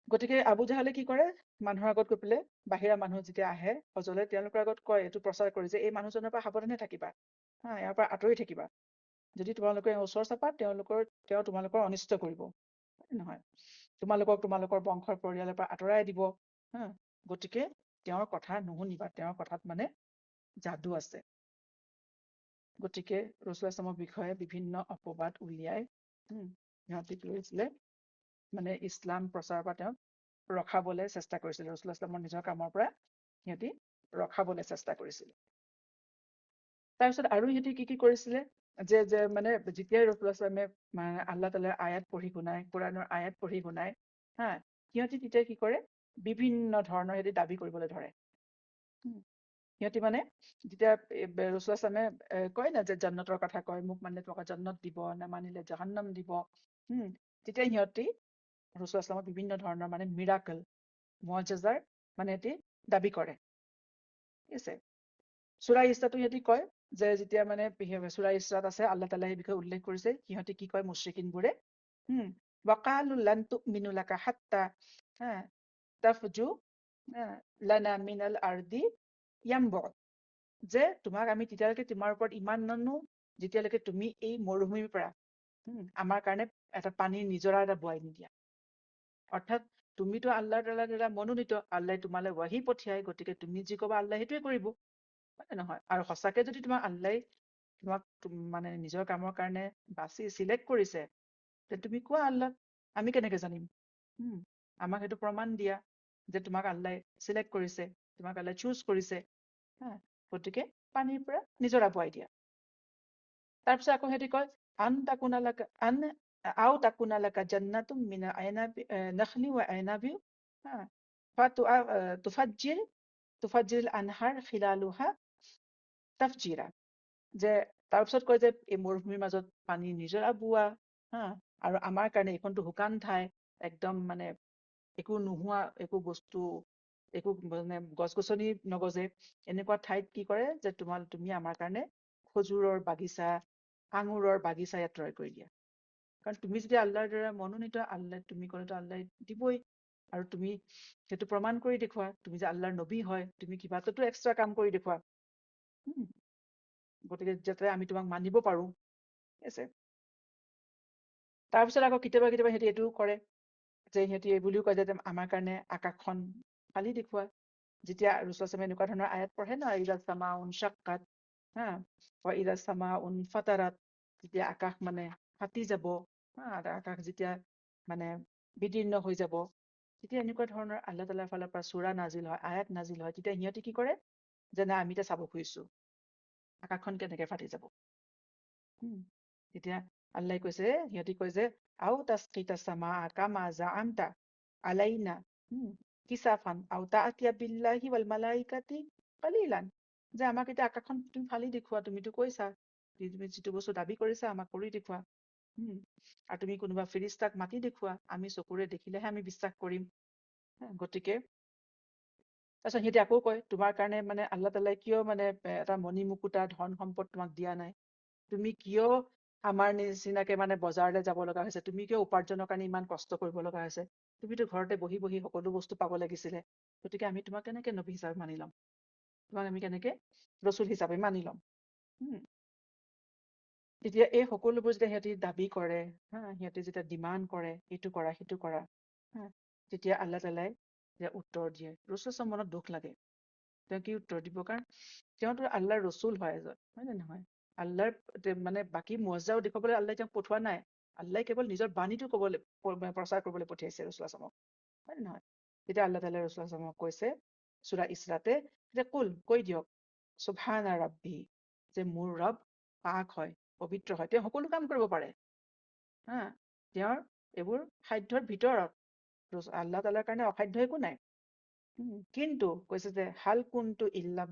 গতিকে আবু জাহালে কি কৰে, মানুহৰ আগত গৈ পেলাই, বাহিৰা মানুহ যেতিয়া আহে হজলৈ, তেওঁলোকৰ আগত কয়, এইটো প্ৰচাৰ কৰে যে এই মানুহজনৰ পৰা সাৱধানে থাকিবা, ইয়াৰ পৰা আঁতৰি থাকিবা। যদি তোমালোকে ওচৰ চাপা, তেওঁ তোমালোকৰ অনিষ্ট কৰিব। নহয়, তোমালোকৰ বংশৰ পৰিয়ালৰ পৰা আঁতৰাই দিব। গতিকে তেওঁৰ কথা নুশুনিবা, তেওঁৰ কথাত মানে যাদু আছে। গতিকে ৰাছূলুল্লাহৰ বিষয়ে বিভিন্ন অপবাদ উলিয়াই সিহঁতি কি কৰিছিলে, মানে ইছলাম প্ৰচাৰৰ পৰা তেওঁক ৰখাবলৈ চেষ্টা কৰিছিলে। ৰাছূলুল্লাহৰ নিজৰ কামৰ পৰা সিহঁতি ৰখাবলৈ চেষ্টা কৰিছিলে। তাৰপিছত আৰু সিহঁতি কি কৰিছিলে, যে মানে যেতিয়াই ৰাছূলুল্লাহে আল্লাহ তাআলাৰ আয়াত পঢ়ি শুনাই, কোৰাণৰ আয়াত পঢ়ি শুনাই, সিহঁতি তেতিয়া কি কৰে, বিভিন্ন ধৰণৰ সিহঁতি দাবী কৰিবলৈ ধৰে। সিহঁতি মানে যেতিয়া ৰাছূলুল্লাহে কয় না যে জান্নাতৰ কথা কয়, মোক মানে তোমাক জান্নাত দিব, নামানিলে জাহান্নাম দিব। তেতিয়া সিহঁতি ৰাছূলুল্লাহক বিভিন্ন ধৰণৰ মানে মিৰাকল, মুআজিজাৰ মানে সিহঁতি দাবী কৰে। ঠিক আছে। সূৰা ইছৰাটো সিহঁতি কয় যে যেতিয়া মানে সূৰা ইছৰাত আছে, আল্লাহ তাআলাই এই বিষয়ে উল্লেখ কৰিছে, সিহঁতি কি কয় মুশ্ৰিকিনবোৰে, ওয়াকালু লান তুমিনু লাকা হাত্তা তাফজু লানা মিনাল আৰদি ইয়ামবু, যে তোমাক আমি তেতিয়ালৈকে তোমাৰ ওপৰত ইমান নানো যেতিয়ালৈকে তুমি এই মৰুভূমিৰ পৰা আমাৰ কাৰণে এটা পানীৰ নিজৰা এটা বোৱাই নিদিয়া। অৰ্থাৎ তুমিতো আল্লাহ তাআলাৰ দ্বাৰা মনোনীত, আল্লাহে তোমালৈ ৱাহী পঠিয়াই, গতিকে তুমি যি কবা আল্লাহ সেইটোৱে কৰিব, হয় নহয়? আৰু সঁচাকে যদি তোমাক মানে নিজৰ কামৰ কাৰণে বাছি চিলেক্ট কৰিছে, তে তুমি কোৱা আল্লাহ, আমি কেনেকে জানিম? আমাক সেইটো প্ৰমাণ দিয়া যে তোমাক আল্লাহে চিলেক্ট কৰিছে, তোমাক আল্লাহে চুজ কৰিছে। গতিকে পানীৰ পৰা নিজৰা বোৱাই দিয়া। তাৰপিছত আকৌ সিহঁতি কয়, আও তাকুনা লাকা জান্নাতুম মিন নাখলি ওয়া আইনাবি তুফাজ্জিল আনহাৰ খিলালুহা তাফজিৰা, যে তাৰপিছত কয় যে এই মৰুভূমিৰ মাজত পানী নিজৰা বোৱা, আৰু আমাৰ কাৰণে এইখনতো শুকান ঠাই, একদম মানে একো নোহোৱা, একো বস্তু, একো মানে গছ-গছনি নগজে, এনেকুৱা ঠাইত কি কৰে যে তুমি আমাৰ কাৰণে খজুৰৰ বাগিচা, আঙুৰৰ বাগিচা ইয়াত তৈয়াৰ কৰি দিয়া। কাৰণ তুমি যদি আল্লাহৰ দ্বাৰা মনোনীত, তুমি ক'লেতো আল্লাহে দিবই। আৰু তুমি সেইটো প্ৰমাণ কৰি দেখুওৱা, তুমি যে আল্লাহৰ নবী হয়, তুমি কিবা এটাতো এক্সট্ৰা কাম কৰি দেখুওৱা। গতিকে যাতে আমি তোমাক মানিব পাৰো। ঠিক আছে। তাৰপিছত আকৌ কেতিয়াবা কেতিয়াবা সিহঁতি এইটোও কৰে যে সিহঁতি এই বুলিও কয় যে আমাৰ কাৰণে আকাশখন ফালি দেখুওৱা। যেতিয়া ৰাছূলুল্লাহে এনেকুৱা ধৰণৰ আয়াত পঢ়ে ন, ইজা সামাউন শাক্কাত, ওয়া ইজা সামাউন ফাতাৰাত, যেতিয়া আকাশ মানে ফাটি যাব, আকাশ যেতিয়া মানে বিদীৰ্ণ হৈ যাব, তেতিয়া এনেকুৱা ধৰণৰ আল্লাহ তাআলাৰ ফালৰ পৰা সূৰা নাজিল হয়, আয়াত নাজিল হয়, তেতিয়া সিহঁতি কি কৰে, যে না আমি এতিয়া চাব খুজিছো আকাশখন কেনেকে ফাটি যাব। তেতিয়া আল্লাহে কৈছে, সিহঁতি কয় যে আও তাসকিতা সামা কামা জাআমতা আলাইনা কিসাফান আও তাআতিয়া বিল্লাহি ওয়াল মালাইকাতি কালিলান, যে আমাক এতিয়া আকাশখন তুমি ফালি দেখুওৱা, তুমিতো কৈছা, তুমি যিটো বস্তু দাবী কৰিছা আমাক কৰি দেখুওৱা। আৰু তুমি কোনোবা ফেৰিস্তাক মাতি দেখুওৱা, আমি চকুৰে দেখিলেহে আমি বিশ্বাস কৰিম। গতিকে তাৰপিছত সিহঁতি আকৌ কয়, তোমাৰ কাৰণে মানে আল্লাহ তাআলাই কিয় মানে এটা মণি মুকুতা, ধন সম্পদ তোমাক দিয়া নাই? তুমি কিয় আমাৰ নিচিনাকে মানে বজাৰলৈ যাব লগা হৈছে? তুমি কিয় উপাৰ্জনৰ কাৰণে ইমান কষ্ট কৰিব লগা হৈছে? তুমিতো ঘৰতে বহি বহি সকলো বস্তু পাব লাগিছিলে। গতিকে আমি তোমাক কেনেকে নবী হিচাপে মানি ল'ম? তোমাক আমি কেনেকে ৰচুল হিচাপে মানি ল'ম? তেতিয়া এই সকলোবোৰ যেতিয়া সিহঁতি দাবী কৰে, সিহঁতি যেতিয়া ডিমাণ্ড কৰে, এইটো কৰা, সেইটো কৰা, তেতিয়া আল্লাহ তাআলাই যে উত্তৰ দিয়ে। ৰচুল মনত দুখ লাগে, তেওঁ কি উত্তৰ দিব? কাৰণ তেওঁতো আল্লাহৰ ৰচুল হয় এজন, হয় নে নহয়? আল্লাহৰ মানে বাকী মুআজ্জাও দেখুৱাবলৈ আল্লাহ তেওঁক পঠোৱা নাই। আল্লাহ কেৱল নিজৰ বাণীটো ক'বলৈ প্ৰচাৰ কৰিবলৈ পঠিয়াইছে ৰচুল, হয় নে নহয়? তেতিয়া আল্লাহ তাআলাই ৰচুল কৈছে সূৰা ইছৰাতে যে কুল, কৈ দিয়ক, সুবহানা ৰাব্বি, যে মোৰ ৰব পাক হয়, পবিত্ৰ হয়, তেওঁ সকলো কাম কৰিব পাৰে। হা, তেওঁৰ এইবোৰ সাধ্যৰ ভিতৰত, আল্লাহ তাআলাৰ কাৰণে অসাধ্য একো নাই। কিন্তু কৈছে যে হাল কুনতু ইল্লা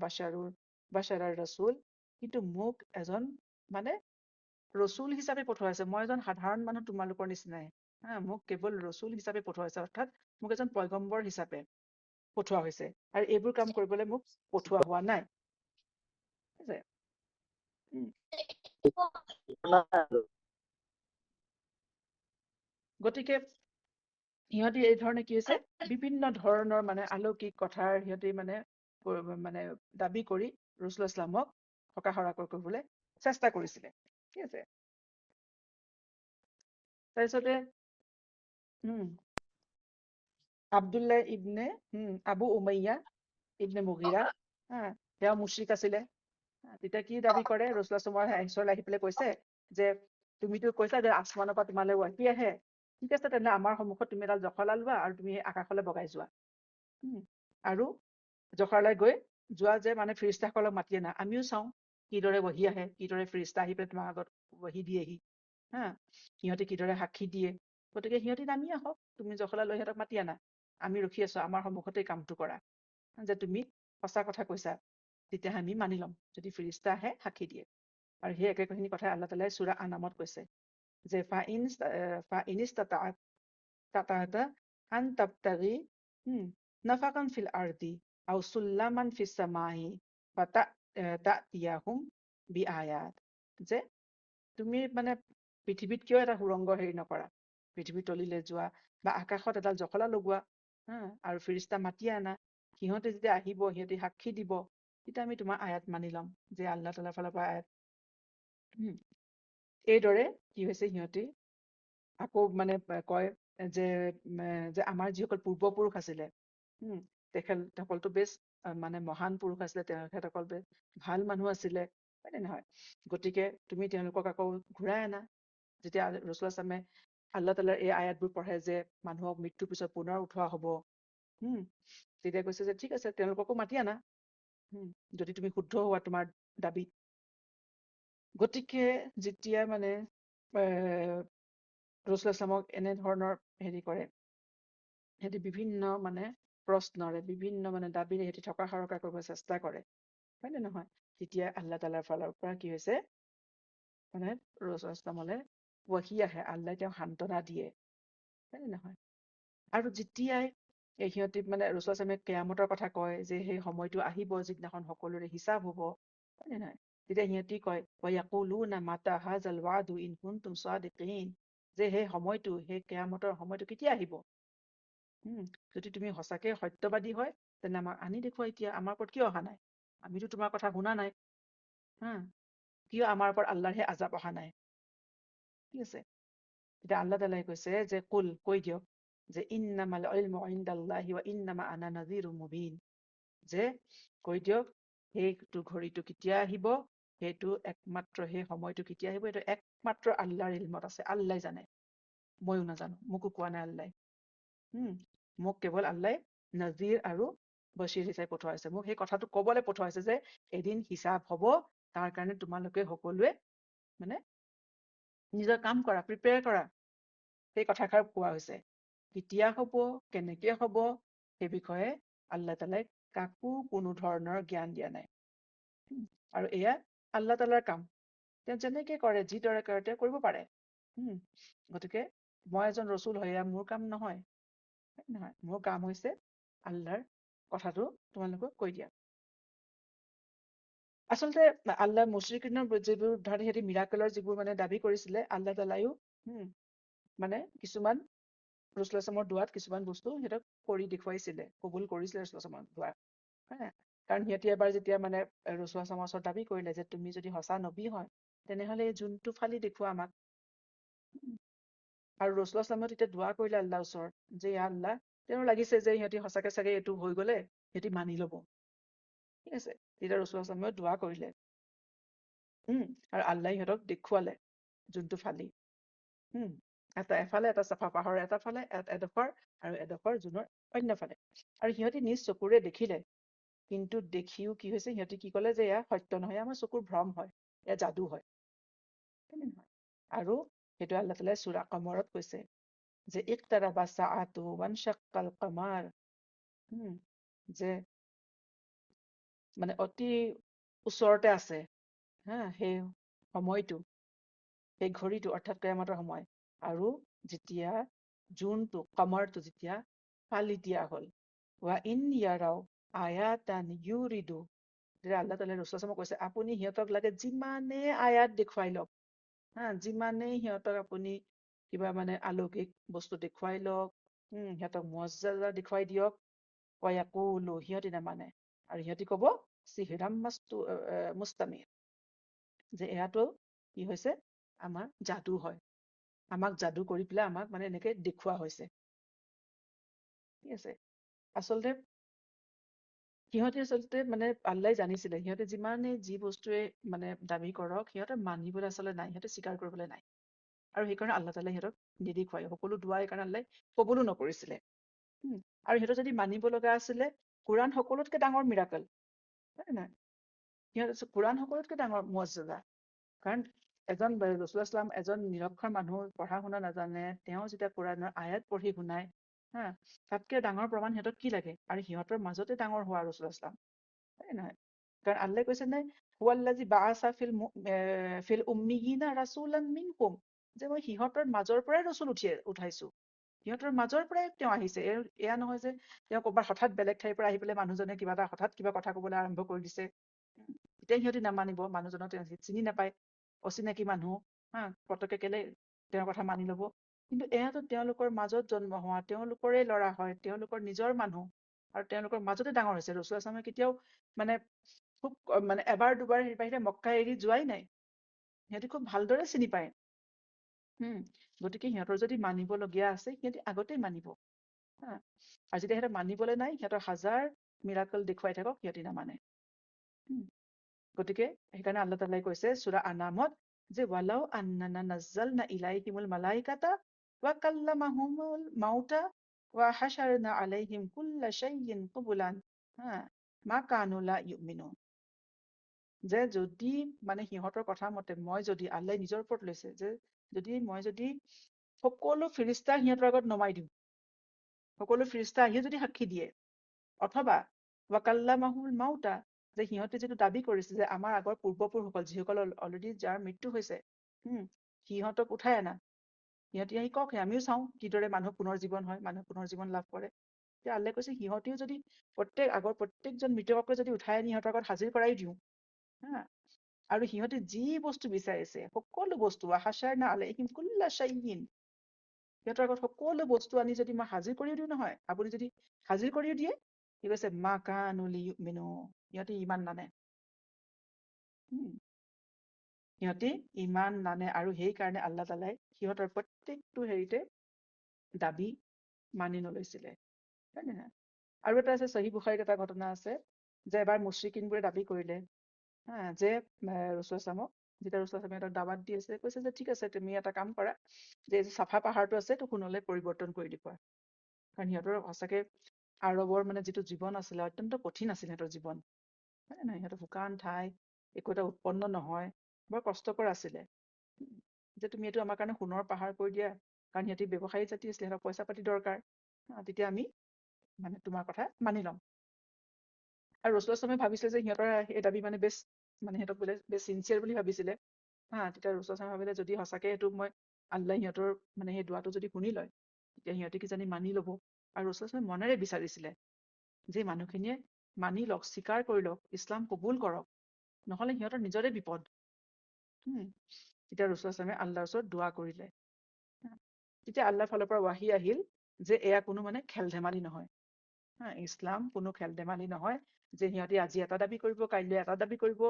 বাশাৰাৰ ৰাসূল, কিন্তু মোক এজন মানে ৰচুল হিচাপে পঠোৱা হৈছে, মই এজন সাধাৰণ মানুহ তোমালোকৰ নিচিনাই। মোক কেৱল ৰচুল হিচাপে পঠোৱা হৈছে, অৰ্থাৎ মোক এজন পয়গম্বৰ হিচাপে পঠোৱা হৈছে, আৰু এইবোৰ কাম কৰিবলৈ মোক পঠোৱা হোৱা নাই। ঠিক আছে? গতিকে সিহঁতি এই ধৰণে কি হৈছে, বিভিন্ন ধৰণৰ মানে আলৌকিক কথাৰ সিহঁতি মানে দাবী কৰি ৰচুল ইছলামক হকাহৰা কৰিবলৈ চেষ্টা কৰিছিলে। ঠিক আছে? তাৰপিছতে আব্দুল্লাহ ইবনে আবু উমাইয়া ইবনে মুগিৰা, তেওঁ মুশ্ৰিক আছিলে। তেতিয়া কি দাবী কৰে, ৰচুলৰ ওচৰলৈ আহি পেলাই কৈছে যে তুমিতো কৈছা যে আসমানৰ পৰা তোমালৈ ৱাহী আহে, ঠিক আছে, তেনে আমাৰ সন্মুখত তুমি এডাল জখলা লোৱা আৰু তুমি আকাশলৈ বগাই যোৱা। আৰু জখলালৈ গৈ যোৱা যে মানে ফিৰিস্তাসকলক মাতি আনা, আমিও চাওঁ কিদৰে ৱাহী আহে, কিদৰে ফিৰিস্তা আহি পেলাই তোমাৰ আগত ৱাহী দিয়েহি। সিহঁতে কিদৰে সাক্ষী দিয়ে। গতিকে সিহঁতি নামি আহক, তুমি জখলা লৈ সিহঁতক মাতি আনা, আমি ৰখি আছো, আমাৰ সন্মুখতে কামটো কৰা, যে তুমি সঁচা কথা কৈছা, তেতিয়াহে আমি মানি ল'ম, যদি ফিৰিস্তা আহে সাক্ষী দিয়ে। আৰু সেই একেখিনি কথাই আল্লাহ তাআলাই সূৰা আনামত কৈছে যে তাতা'তা আন তাবতাগি নাফাকান ফিল আৰদি আও সুল্লামান ফিস সামাই ফাতা'তিয়াহুম বিআয়াত, যে তুমি মানে পৃথিৱীত কিয় এটা সুৰংগ হেৰি নকৰা, পৃথিৱীৰ তলিলৈ যোৱা বা আকাশত এডাল জখলা লগোৱা, আৰু ফিৰিস্তা মাতি আনা, সিহঁতে যেতিয়া আহিব, সিহঁতে সাক্ষী দিব, তেতিয়া আমি তোমাৰ আয়াত মানি ল'ম, যে আল্লাহ তাআলাৰ ফালৰ পৰা আয়াত। এইদৰে কি হৈছে, সিহঁতি আকৌ মানে কয় যে যে আমাৰ যিসকল পূৰ্বপুৰুষ আছিলে, তেখেতসকলতো বেছ মানে মহান পুৰুষ আছিলে, তেখেতসকল বেছ ভাল মানুহ আছিলে, হয় নে নহয়? গতিকে তুমি তেওঁলোকক আকৌ ঘূৰাই আনা। যেতিয়া ৰচুল ইছলামে আল্লাহ তাআলাৰ এই আয়াতবোৰ পঢ়ে যে মানুহক মৃত্যুৰ পিছত পুনৰ উঠোৱা হ'ব, তেতিয়া কৈছে যে ঠিক আছে, তেওঁলোককো মাতি আনা, যদি তুমি শুদ্ধ হোৱা তোমাৰ দাবীত। গতিকে যেতিয়া মানে ৰচুল ইছলামক এনেধৰণৰ হেৰি কৰে, সিহঁতি বিভিন্ন মানে প্ৰশ্নৰে, বিভিন্ন মানে দাবীৰে সিহঁতি থকা সৰকা কৰিব চেষ্টা কৰে, হয় নে নহয়? তেতিয়া আল্লাহ তাআলাৰ ফালৰ পৰা কি হৈছে, মানে ৰচুল ইছলামলৈ ৱাহী আহে, আল্লাহ তেওঁক সান্ত্বনা দিয়ে, হয় নে নহয়? আৰু যেতিয়াই সিহঁতি মানে ৰচুল ইছলামে কিয়ামতৰ কথা কয়, যে সেই সময়টো আহিব যিদিনাখন সকলোৰে হিচাপ হ'ব, হয় নে নহয়? তেতিয়া সিহঁতি কয় য়াকুলুনা মাতা হাযাল ওয়াদু ইন কুনতুম সাদিকিন, যে সেই সময়টো, সেই কিয়ামতৰ সময়টো কেতিয়া আহিব? যদি তুমি সঁচাকে সত্যবাদী হয়, তেনে আমাক আনি দেখুওৱা, এতিয়া আমাৰ ওপৰত কিয় অহা নাই? আমিতো তোমাৰ কথা শুনা নাই। কিয় আমাৰ ওপৰত আল্লাহৰহে আজাব অহা নাই? ঠিক আছে? এতিয়া আল্লাহ তাআলাই কৈছে যে কুল, কৈ দিয়ক, যে ইন্নামাল ইলমু ইনদাল্লাহি ওয়া ইন্নামা আনা নাযীৰুম মুবিন, যে কৈ দিয়ক, সেইটো ঘড়ীটো কেতিয়া আহিব, সেইটো একমাত্ৰ, সেই সময়টো কেতিয়া আহিব, এইটো একমাত্ৰ আল্লাহৰ ইলমত আছে, আল্লাহ জানে, ময়ো নাজানো, মোকো কোৱা নাই আল্লাহ। মোক কেৱল আল্লাহ নাজিৰ আৰু বছিৰ হিচাপে পঠোৱা হৈছে, মোক সেই কথাটো কবলৈ পঠোৱা হৈছে যে এদিন হিচাপ হ'ব, তাৰ কাৰণে তোমালোকে সকলোৱে মানে নিজৰ কাম কৰা, প্ৰিপেয়াৰ কৰা, সেই কথাষাৰ কোৱা হৈছে। কেতিয়া হ'ব, কেনেকে হ'ব, সেই বিষয়ে আল্লাহ তাআলাই কাকো কোনো ধৰণৰ জ্ঞান দিয়া নাই। আৰু এয়া আল্লাহ তাআলাৰ কাম, তেওঁ যেনেকে কৰে, যিদৰে কৰে, তেওঁ কৰিব পাৰে। গতিকে মই এজন ৰচুল হয়, এয়া মোৰ কাম নহয়, নহয়, মোৰ কাম হৈছে আল্লাহৰ কথাটো তোমালোকক কৈ দিয়া। আচলতে আল্লাহ মুশ্ৰিকিনৰ যিবোৰ ধৰণে সিহঁতি মিৰাকলৰ যিবোৰ মানে দাবী কৰিছিলে, আল্লাহ তাআলাইও মানে কিছুমান ৰচুল ইছলামৰ দোৱাত কিছুমান বস্তু সিহঁতক কৰি দেখুৱাইছিলে, কবুল কৰিছিলে ৰচুল ইছলামৰ দোৱা। কাৰণ সিহঁতি এবাৰ যেতিয়া মানে ৰচুল ইছলামৰ ওচৰত দাবী কৰিলে যে তুমি যদি সঁচা নবী হয়, তেনেহলে এই জোনটো ফালি দেখুওৱা আমাক। আৰু ৰচুল ইছলামেও তেতিয়া দোৱা কৰিলে আল্লাহৰ ওচৰত, যে ইয়া আল্লাহ, তেওঁৰ লাগিছে যে সিহঁতি সঁচাকে চাগে এইটো হৈ গ'লে সিহঁতি মানি ল'ব। ঠিক আছে, তেতিয়া ৰচুল আসলামে দোৱা কৰিলে। আৰু আল্লাহ সিহঁতক দেখুৱালে যোনটো ফালি। এফালে এটা চাফা পাহাৰৰ এটা ফালে এডোখৰ আৰু এডোখৰ জোনৰ অন্য ফালে। আৰু সিহঁতি নিজ চকুৰে দেখিলে, কিন্তু দেখিও কি হৈছে, সিহঁতি কি ক'লে যে এয়া সত্য নহয়, আমাৰ চকুৰ ভ্ৰম হয়, এয়া যাদু হয়। তেনে নহয়। আৰু সেইটো আল্লাহ তাআলাই সূৰা কমৰত কৈছে যে ইক্তাৰাবা সাআতু ৱানশ্বাক্কাল কমাৰ, যে মানে অতি ওচৰতে আছে সেই সময়টো, সেই ঘড়ীটো, অৰ্থাৎ কিয়ামতৰ সময়। আৰু যেতিয়া জোনটো, কমৰটো যেতিয়া ফালি দিয়া হ'ল, ৱা ইন ইয়াৰাও আয়াতান ইউৰিদু, যে আল্লাহ তাআলাই ৰাসূল সাল্লাল্লাহু আলাইহি ওয়াসাল্লামক কৈছে আপুনি সিহঁতক লাগে যিমানে আয়াত দেখুৱাই লওক, যিমানেই সিহঁতক আপুনি কিবা মানে অলৌকিক বস্তু দেখুৱাই লওক, সিহঁতক মুআজ্জাজা দেখুৱাই দিয়ক, ৱায়াকুলু, সিহঁতি নামানে। আৰু সিহঁতি ক'ব চিহৰাম মুস্তামিৰ, যে এয়াতো কি হৈছে, আমাৰ যাদু হয়, আমাক যাদু কৰি পেলাই আমাক মানে এনেকে দেখুওৱা হৈছে। ঠিক আছে, আচলতে সিহঁতে মানে আল্লাহ জানিছিলে সিহঁতে যিমানে যি বস্তুৱে মানে দাবী কৰক, সিহঁতে মানিবলৈ আচলতে নাই, সিহঁতে স্বীকাৰ কৰিবলৈ নাই। আৰু সেইকাৰণে আল্লাহ তাআলাই সিহঁতক নিদেখুৱাই, সকলো দোৱা এইকাৰণে আল্লাহ কবুলো নকৰিছিলে। আৰু সিহঁতৰ যদি মানিব লগা আছিলে, কোৰাণ সকলোতকে ডাঙৰ মিৰাকল, হয় নাই? কোৰাণ সকলোতকে ডাঙৰ মুআজ্জাজা। কাৰণ এজন ৰাসূল ইছলাম, এজন নিৰক্ষৰ মানুহ, পঢ়া শুনা নাজানে, তেওঁ যেতিয়া কোৰাণৰ আয়াত পঢ়ি শুনায়, তাতকে ডাঙৰ প্ৰমাণ সিহঁতক কি লাগে? আৰু সিহঁতৰ মাজতে ডাঙৰ হোৱা ৰাসূল ইছলাম, হয় নহয়? কাৰণ আল্লাহ কৈছে নে, হুৱাল্লাযী বাআছা ফিল উম্মিয়িনা ৰাছূলাম মিনহুম, যে মই সিহঁতৰ মাজৰ পৰাই ৰচুল উঠাইছো, সিহঁতৰ মাজৰ পৰাই তেওঁ আহিছে। এয়া নহয় যে তেওঁ ক'ৰবাত হঠাৎ বেলেগ ঠাইৰ পৰা আহি পেলাই মানুহজনে হঠাৎ কিবা কথা ক'বলৈ আৰম্ভ কৰি দিছে, তেতিয়া সিহঁতি নামানিব, মানুহজনক তেওঁ চিনি নাপায়, অচিনাকি মানুহ, পতকে কেলে তেওঁৰ কথা মানি ল'ব। কিন্তু এয়াতো তেওঁলোকৰ মাজত জন্ম হোৱা, তেওঁলোকৰে ল'ৰা হয়, তেওঁলোকৰ নিজৰ মানুহ, আৰু তেওঁলোকৰ মাজতে ডাঙৰ হৈছে। ৰাসূল আসলামে কেতিয়াও মানে খুব মানে এবাৰ দুবাৰ বাহিৰে মক্কা এৰি যোৱাই নাই, সিহঁতি খুব ভালদৰে চিনি পায়। গতিকে সিহঁতৰ যদি মানিবলগীয়া আছে, সিহঁতি আগতেই মানিব। আৰু যেতিয়া সিহঁতে মানিবলৈ নাই, সিহঁতৰ হাজাৰ মিৰাকল দেখুৱাই থাকক, সিহঁতি নামানে। গতিকে সেইকাৰণে আল্লাহ তাআলাই কৈছে সূৰা আনামত, যে ৱালাউ আন্নানা নাজ্জালনা ইলাইহিমুল মালাইকাতা ওয়া কাল্লামাহুমুল মাউতা ওয়া হাশাৰনা আলাইহিম কুল্লা শাইইন কুবুলান মা কানু লা ইউমিনুন, যে যদি মানে সিহঁতৰ কথা মতে মই যদি, আল্লাহ নিজৰ ওপৰত লৈছে যে মই যদি সকলো ফিৰিষ্টা সিহঁতৰ আগত নমাই দিওঁ, সকলো ফিৰিষ্টা আহিও যদি সাক্ষী দিয়ে, অথবা ওয়া কাল্লামাহুল মাউতা, যে সিহঁতে যিটো দাবী কৰিছে যে আমাৰ আগৰ পূৰ্বপুৰুষসকল, যিসকল অলৰেডি যাৰ মৃত্যু হৈছে, সিহঁতক উঠাই আনা, সিহঁতি আহি কওক, আমিও চাওঁ কিদৰে মানুহ পুনৰ জীৱন হয়, মানুহ পুনৰ জীৱন লাভ কৰে। এতিয়া আল্লাহ কৈছে সিহঁতিও যদি আগৰ প্ৰত্যেকজন মৃতককে যদি উঠাই আনি সিহঁতৰ আগত হাজিৰ কৰাই দিওঁ, আৰু সিহঁতে যি বস্তু বিচাৰিছে সকলো বস্তু, হাশাৰনা আলাইহিম কুল্লা শাইইন, সিহঁতৰ আগত সকলো বস্তু আনি যদি মই হাজিৰ কৰিও দিওঁ নহয়, আপুনি যদি হাজিৰ কৰিও দিয়ে, কি কৈছে মা কানু লিয়ুমিনু, সিহঁতে ইমান নানে। সিহঁতি ইমান নানে, আৰু সেইকাৰণে আল্লাহ তাআলাই সিহঁতৰ প্ৰত্যেকটো হেৰিতে দাবী মানি নলৈছিলে, হয় নে নহয়? আৰু এটা আছে, সহিহ বুখাৰীত এটা ঘটনা আছে, যে এবাৰ মুশ্ৰিকিনবোৰে দাবী কৰিলে, যে ৰাসূল সাল্লাল্লাহু, যেতিয়া ৰাসূল সাল্লাল্লাহু সিহঁতক দাৱাত দি আছে, কৈছে যে ঠিক আছে, তুমি এটা কাম কৰা, যে চাফা পাহাৰটো আছে এইটো সোণলৈ পৰিৱৰ্তন কৰি দেখুওৱা। কাৰণ সিহঁতৰ সঁচাকে আৰবৰ মানে যিটো জীৱন আছিলে, অত্যন্ত কঠিন আছিল সিহঁতৰ জীৱন, হয় নে নহয়? সিহঁতৰ শুকান ঠাই, একো এটা উৎপন্ন নহয়, বৰ কষ্টকৰ আছিলে। যে তুমি এইটো আমাৰ কাৰণে সোণৰ পাহাৰ কৰি দিয়া, কাৰণ সিহঁতি ব্যৱসায়ী জাতি আছিলে, সিহঁতৰ পইচা পাতি দৰকাৰ, তেতিয়া আমি মানে তোমাৰ কথা মানি ল'ম। আৰু ৰাসূল সাল্লাল্লাহু ভাবিছিলে যে সিহঁতৰ এই দাবী মানে সিহঁতক বোলে বেছ চিনচিয়াৰ বুলি ভাবিছিলে। তেতিয়া ৰাসূল সাল্লাল্লাহু ভাবিলে যদি সঁচাকে এইটো মই আল্লাহ সিহঁতৰ মানে সেই দোৱাটো যদি শুনি লয়, তেতিয়া সিহঁতে কিজানি মানি ল'ব। আৰু ৰাসূল সাল্লাল্লাহু মনেৰে বিচাৰিছিলে যে মানুহখিনিয়ে মানি লওক, স্বীকাৰ কৰি লওক, ইছলাম কবুল কৰক, নহলে সিহঁতৰ নিজৰে বিপদ। তেতিয়া ৰাসূল সাল্লাল্লাহু আল্লাহৰ ওচৰত দোৱা কৰিলে। তেতিয়া আল্লাহৰ ফালৰ পৰা ৱাহী আহিল যে এয়া কোনো মানে খেল ধেমালি নহয়, ইছলাম কোনো খেল ধেমালি নহয়, যে সিহঁতি আজি এটা দাবী কৰিব, কাইলৈ এটা দাবী কৰিব,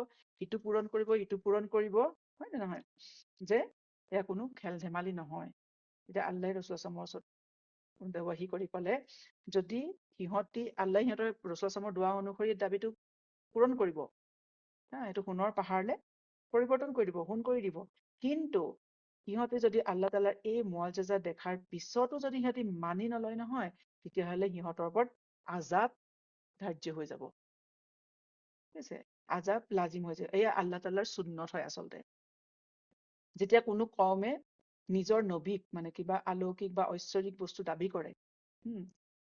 ইটো পূৰণ কৰিব, ইটো পূৰণ কৰিব, হয় নে নহয়? যে এয়া কোনো খেল ধেমালি নহয়। তেতিয়া আল্লাহে ৰাসূল সাল্লাল্লাহু ৱাহি কৰি ক'লে যদি আল্লাহ সিহঁতৰ ৰচুলামৰ দোৱা অনুসৰি দাবীটো পূৰণ কৰিব, এইটো সোণৰ পাহাৰলে পৰিৱৰ্তন কৰি দিব, সোণ কৰি দিব। কিন্তু সিহঁতে যদি আল্লাহ তাআলাৰ এই মুআজিজা দেখাৰ পিছতো যদি সিহঁতি মানি নলয় নহয়, তেতিয়াহ'লে সিহঁতৰ ওপৰত আজাব ধাৰ্য হৈ যাব। ঠিক আছে, আজাব লাজিম হৈ যায়। এয়া আল্লাহ তাআলাৰ সুন্নত হয় আচলতে। যেতিয়া কোনো কওমে নিজৰ নবীক মানে কিবা অলৌকিক বা ঐশ্বৰিক বস্তু দাবী কৰে,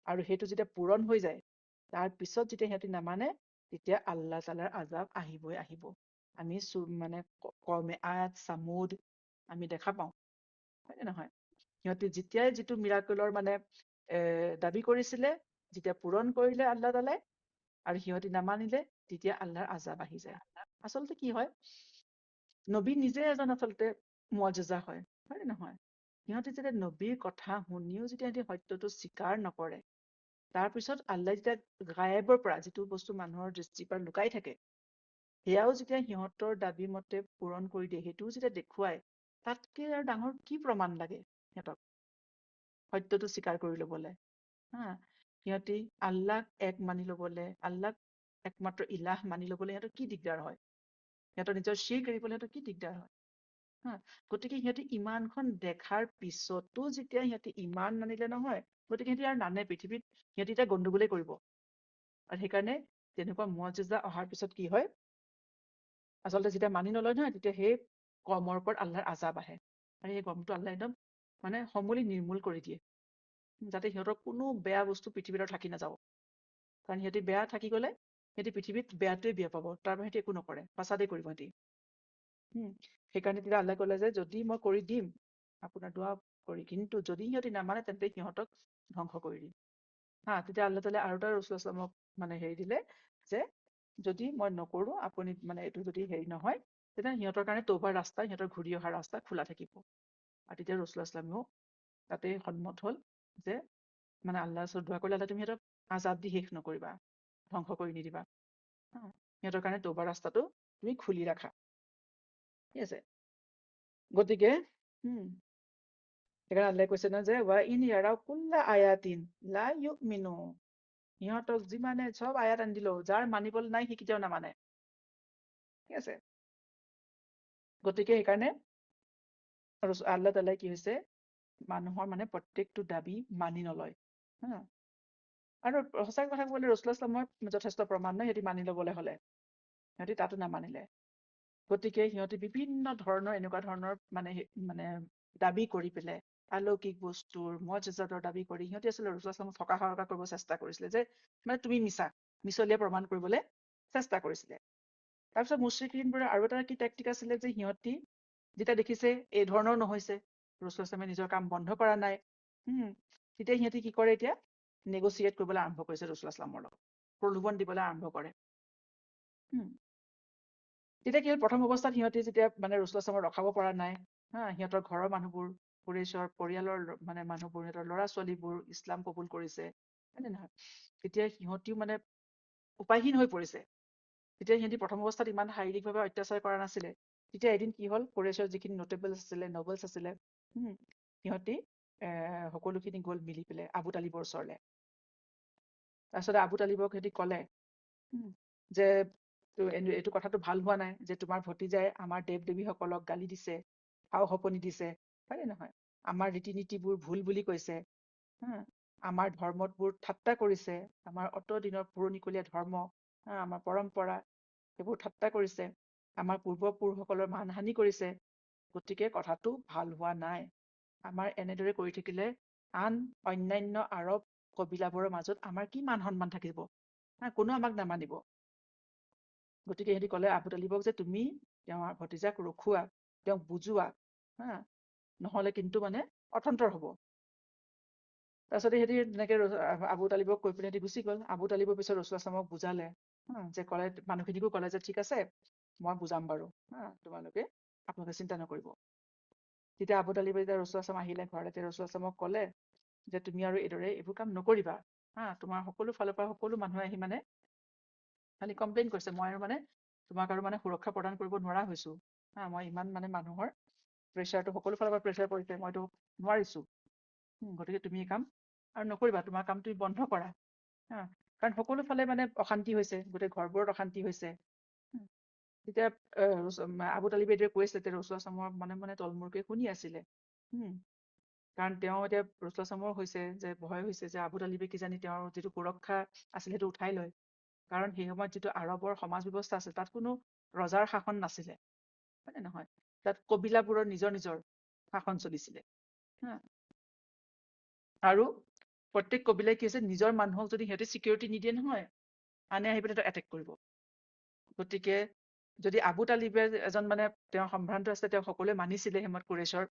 আৰু সেইটো যেতিয়া পূৰণ হৈ যায়, তাৰ পিছত যেতিয়া সিহঁতি নামানে, তেতিয়া আল্লাহ তাআলাৰ আজাব আহিবই আহিব। আমি মানে কওমে আদ, সামুদ আমি দেখা পাওঁ, হয় নে নহয়? সিহঁতি যেতিয়াই যিটো মিৰাকলৰ মানে দাবী কৰিছিলে, যেতিয়া পূৰণ কৰিলে আল্লাহ তাআলাই, আৰু সিহঁতি নামানিলে, তেতিয়া আল্লাহৰ আজাব আহি যায়। আচলতে কি হয়, নবী নিজে এজন আচলতে মুআজিজা হয়, হয় নে নহয়? সিহঁতি যেতিয়া নবীৰ কথা শুনিও যেতিয়া সিহঁতি সত্যটো স্বীকাৰ নকৰে, তাৰপিছত আল্লাহ যেতিয়া গায়েবৰ পৰা যিটো বস্তু মানুহৰ দৃষ্টিৰ পৰা লুকাই থাকে, সেয়াও যেতিয়া সিহঁতৰ দাবী মতে পূৰণ কৰি দিয়ে, সেইটোও যেতিয়া দেখুৱায়, তাতকে আৰু ডাঙৰ কি প্ৰমাণ লাগে সিহঁতক সত্যটো স্বীকাৰ কৰি ল'বলে? হা, সিহঁতি আল্লাহক এক মানি ল'বলে, আল্লাহক একমাত্ৰ ইলাহ মানি ল'বলে সিহঁতৰ কি দিগদাৰ হয়? সিহঁতৰ নিজৰ শিৰক এৰিবলে সিহঁতৰ কি দিগদাৰ হয়? হা, গতিকে সিহঁতি ইমানখন দেখাৰ পিছতো যেতিয়া সিহঁতি ইমান নানিলে নহয়, গতিকে সিহঁতি আৰু নানে পৃথিৱীত, সিহঁতি এতিয়া গণ্ডগোলেই কৰিব। আৰু সেইকাৰণে তেনেকুৱা মুআজিজা অহাৰ পিছত কি হয়, আচলতে যেতিয়া মানি নলয় নহয়, তেতিয়া সেই কমৰ ওপৰত আল্লাহৰ আজাব আহে। আৰু সেই কমটো আল্লাহ একদম মানে সমূলি নিৰ্মূল কৰি দিয়ে, যাতে সিহঁতৰ কোনো বেয়া বস্তু পৃথিৱীত থাকি নাযাব। কাৰণ সিহঁতি বেয়া থাকি গ'লে, সিহঁতি পৃথিৱীত বেয়াটোৱে বিয়পাব, তাৰ বাহিৰে সিহঁতি একো নকৰে, ফাসাদে কৰিব সিহঁতি। সেইকাৰণে তেতিয়া আল্লাহ ক'লে যে যদি মই কৰি দিম আপোনাৰ দোৱা কৰি, কিন্তু যদি সিহঁতি নামানে তেন্তে সিহঁতক ধ্বংস কৰি দিম। তেতিয়া আল্লাহ তাআলাই আৰু এটা ৰাসূলুল্লাহ মানে হেৰি দিলে যে যদি মই নকৰো, আপুনি মানে এইটো যদি হেৰি নহয়, তেতিয়া সিহঁতৰ কাৰণে তৌবাৰ ৰাস্তা, সিহঁতৰ ঘূৰি অহাৰ ৰাস্তা খোলা থাকিব। আৰু তেতিয়া ৰাসূলুল্লাহ তাতে সন্মত হ'ল যে মানে আল্লাহৰ ওচৰত দোৱা কৰিলে, আল্লাহ তুমি সিহঁতক আজাব দি শেষ নকৰিবা, ধ্বংস কৰি নিদিবা। সিহঁতৰ কাৰণে তৌবাৰ ৰাস্তাটো তুমি খুলি ৰাখা। ঠিক আছে, গতিকে সেইকাৰণে আল্লাহে কৈছে ন যে ৱা ইন ইয়াৰাও কুল্লা আয়াতিন লা ইউমিনু, সিহঁতক যিমানে চব আয়াত আনি দিলো, যাৰ মানিবলৈ নাই সি কেতিয়াও নামানে। ঠিক আছে, গতিকে সেইকাৰণে আল্লাহ তাআলাই কি হৈছে, মানুহৰ মানে প্ৰত্যেকটো দাবী মানি নলয়। হা, আৰু সঁচা কথা ক'বলৈ ৰাসূলুল্লাহৰ যথেষ্ট প্ৰমাণ নাই সিহঁতি মানি ল'বলৈ হ'লে, সিহঁতি তাতো নামানিলে। গতিকে সিহঁতি বিভিন্ন ধৰণৰ এনেকুৱা ধৰণৰ মানে দাবী কৰি পেলাই, অলৌকিক বস্তুৰ মুআজিজাতৰ দাবী কৰি সিহঁতি আচলতে ৰাসূলুল্লাহক থকা কৰিব চেষ্টা কৰিছিলে, যে মানে তুমি মিছলীয়া প্ৰমাণ কৰিবলৈ চেষ্টা কৰিছিলে। তাৰপিছত মুশ্ৰিকিনবোৰৰ আৰু এটা কি টেকটিক আছিলে যে সিহঁতি যেতিয়া দেখিছে এই ধৰণৰ নহৈছে, ৰাসূলুল্লাহে নিজৰ কাম বন্ধ কৰা নাই, তেতিয়া সিহঁতি কি কৰে, এতিয়া নেগচিয়েট কৰিবলৈ আৰম্ভ কৰিছে ৰাসূলুল্লাহৰ লগত, প্ৰলোভন দিবলৈ আৰম্ভ কৰে। তেতিয়া কি হ'ল, প্ৰথম অৱস্থাত সিহঁতি যেতিয়া মানে ৰাসূলুল্লাহক ৰখাব পৰা নাই, সিহঁতৰ ঘৰৰ মানুহবোৰ, কুৰাইশৰ পৰিয়ালৰ মানে মানুহবোৰ, সিহঁতৰ ল'ৰা ছোৱালীবোৰ ইছলাম কবুল কৰিছে, হয় নে নহয়? তেতিয়া সিহঁতিও মানে উপায়হীন হৈ পৰিছে। তেতিয়া সিহঁতি প্ৰথম অৱস্থাত ইমান শাৰীৰিকভাৱে অত্যাচাৰ কৰা নাছিলে। তেতিয়া এদিন কি হ'ল, কুৰাইশৰ যিখিনি নবলছ আছিলে, সিহঁতি সকলোখিনি গ'ল মিলি পেলাই আবু তালিবৰ ওচৰলে। তাৰপিছতে আবু তালিবক সিহঁতি ক'লে যে এইটো কথাটো ভাল হোৱা নাই যে তোমাৰ ভতিজাই আমাৰ দেৱ দেৱীসকলক গালি দিছে, আও-সপনি দিছে, হয় নে নহয়? আমাৰ ৰীতি নীতিবোৰ ভুল বুলি কৈছে, আমাৰ ধৰ্মবোৰ ঠাট্টা কৰিছে, আমাৰ অত দিনৰ পুৰণিকলীয়া ধৰ্ম, আমাৰ পৰম্পৰা, সেইবোৰ ঠাট্টা কৰিছে, আমাৰ পূৰ্বপুৰুষসকলৰ মানহানি কৰিছে। গতিকে কথাটো ভাল হোৱা নাই। আমাৰ এনেদৰে কৰি থাকিলে আন অন্যান্য আৰৱ কবিলাবোৰৰ মাজত আমাৰ কি মান সন্মান থাকিব? কোনো আমাক নামানিব। গতিকে সিহঁতি ক'লে আবু তালিবক যে তুমি তেওঁৰ ভতিজাক ৰখোৱা, তেওঁক বুজোৱা, নহ'লে কিন্তু মানে অথন্তৰ হ'ব। তাৰপিছতে সিহঁতি তেনেকে আবু তালিবক কৈ পিনে সিহঁতি গুচি গ'ল। আবু তালিবৰ পিছত ৰাসূলুল্লাহক বুজালে, যে ক'লে মানুহখিনিকো ক'লে যে ঠিক আছে, মই বুজাম বাৰু, আপোনালোকে চিন্তা নকৰিব। তেতিয়া আবু তালিবে যেতিয়া ৰাসূলুল্লাহ আহিলে ঘৰলে, তেতিয়া ৰাসূলুল্লাহক ক'লে যে তুমি আৰু এইবোৰ কাম নকৰিবা। তোমাৰ সকলো ফালৰ পৰা সকলো মানুহে আহি মানে খালি কমপ্লেইন কৰিছে, মই আৰু মানে তোমাক আৰু মানে সুৰক্ষা প্ৰদান কৰিব নোৱাৰা হৈছো। মই ইমান মানে মানুহৰ প্ৰেচাৰটো সকলো ফালৰ পৰা প্ৰেচাৰ পৰিছে, মইতো নোৱাৰিছো। গতিকে তুমি এই কাম আৰু নকৰিবা, তোমাৰ কাম তুমি বন্ধ কৰা। হা, কাৰণ সকলো ফালে মানে অশান্তি হৈছে, গোটেই ঘৰবোৰত অশান্তি হৈছে। তেতিয়া আবু তালিবে এইদৰে কৈ আছিলে, তেতিয়া ৰচুল মনে মনে তলমূৰকে শুনি আছিলে। কাৰণ তেওঁ এতিয়া ৰচুল হৈছে যে ভয় হৈছে যে আবু তালিবে কিজানি তেওঁৰ যিটো সুৰক্ষা আছিল সেইটো উঠাই লয়। কাৰণ সেই সময়ত যিটো আৰবৰ সমাজ ব্যৱস্থা আছিল, তাত কোনো ৰজাৰ শাসন নাছিলে, হয় নে নহয়? তাত কবিলাবোৰৰ নিজৰ নিজৰ শাসন চলিছিলে। হা, আৰু প্ৰত্যেক কবিলাই কি হৈছে, নিজৰ মানুহক যদি সিহঁতে চিকিউৰিটি নিদিয়ে নহয়, আনে আহি পেলাই এটেক কৰিব। গতিকে যদি আবু তালিবে এজন মানে তেওঁৰ সম্ভ্ৰান্ত আছিলে, তেওঁ সকলোৱে মানিছিলে হেমত কুৰেশ্বৰ,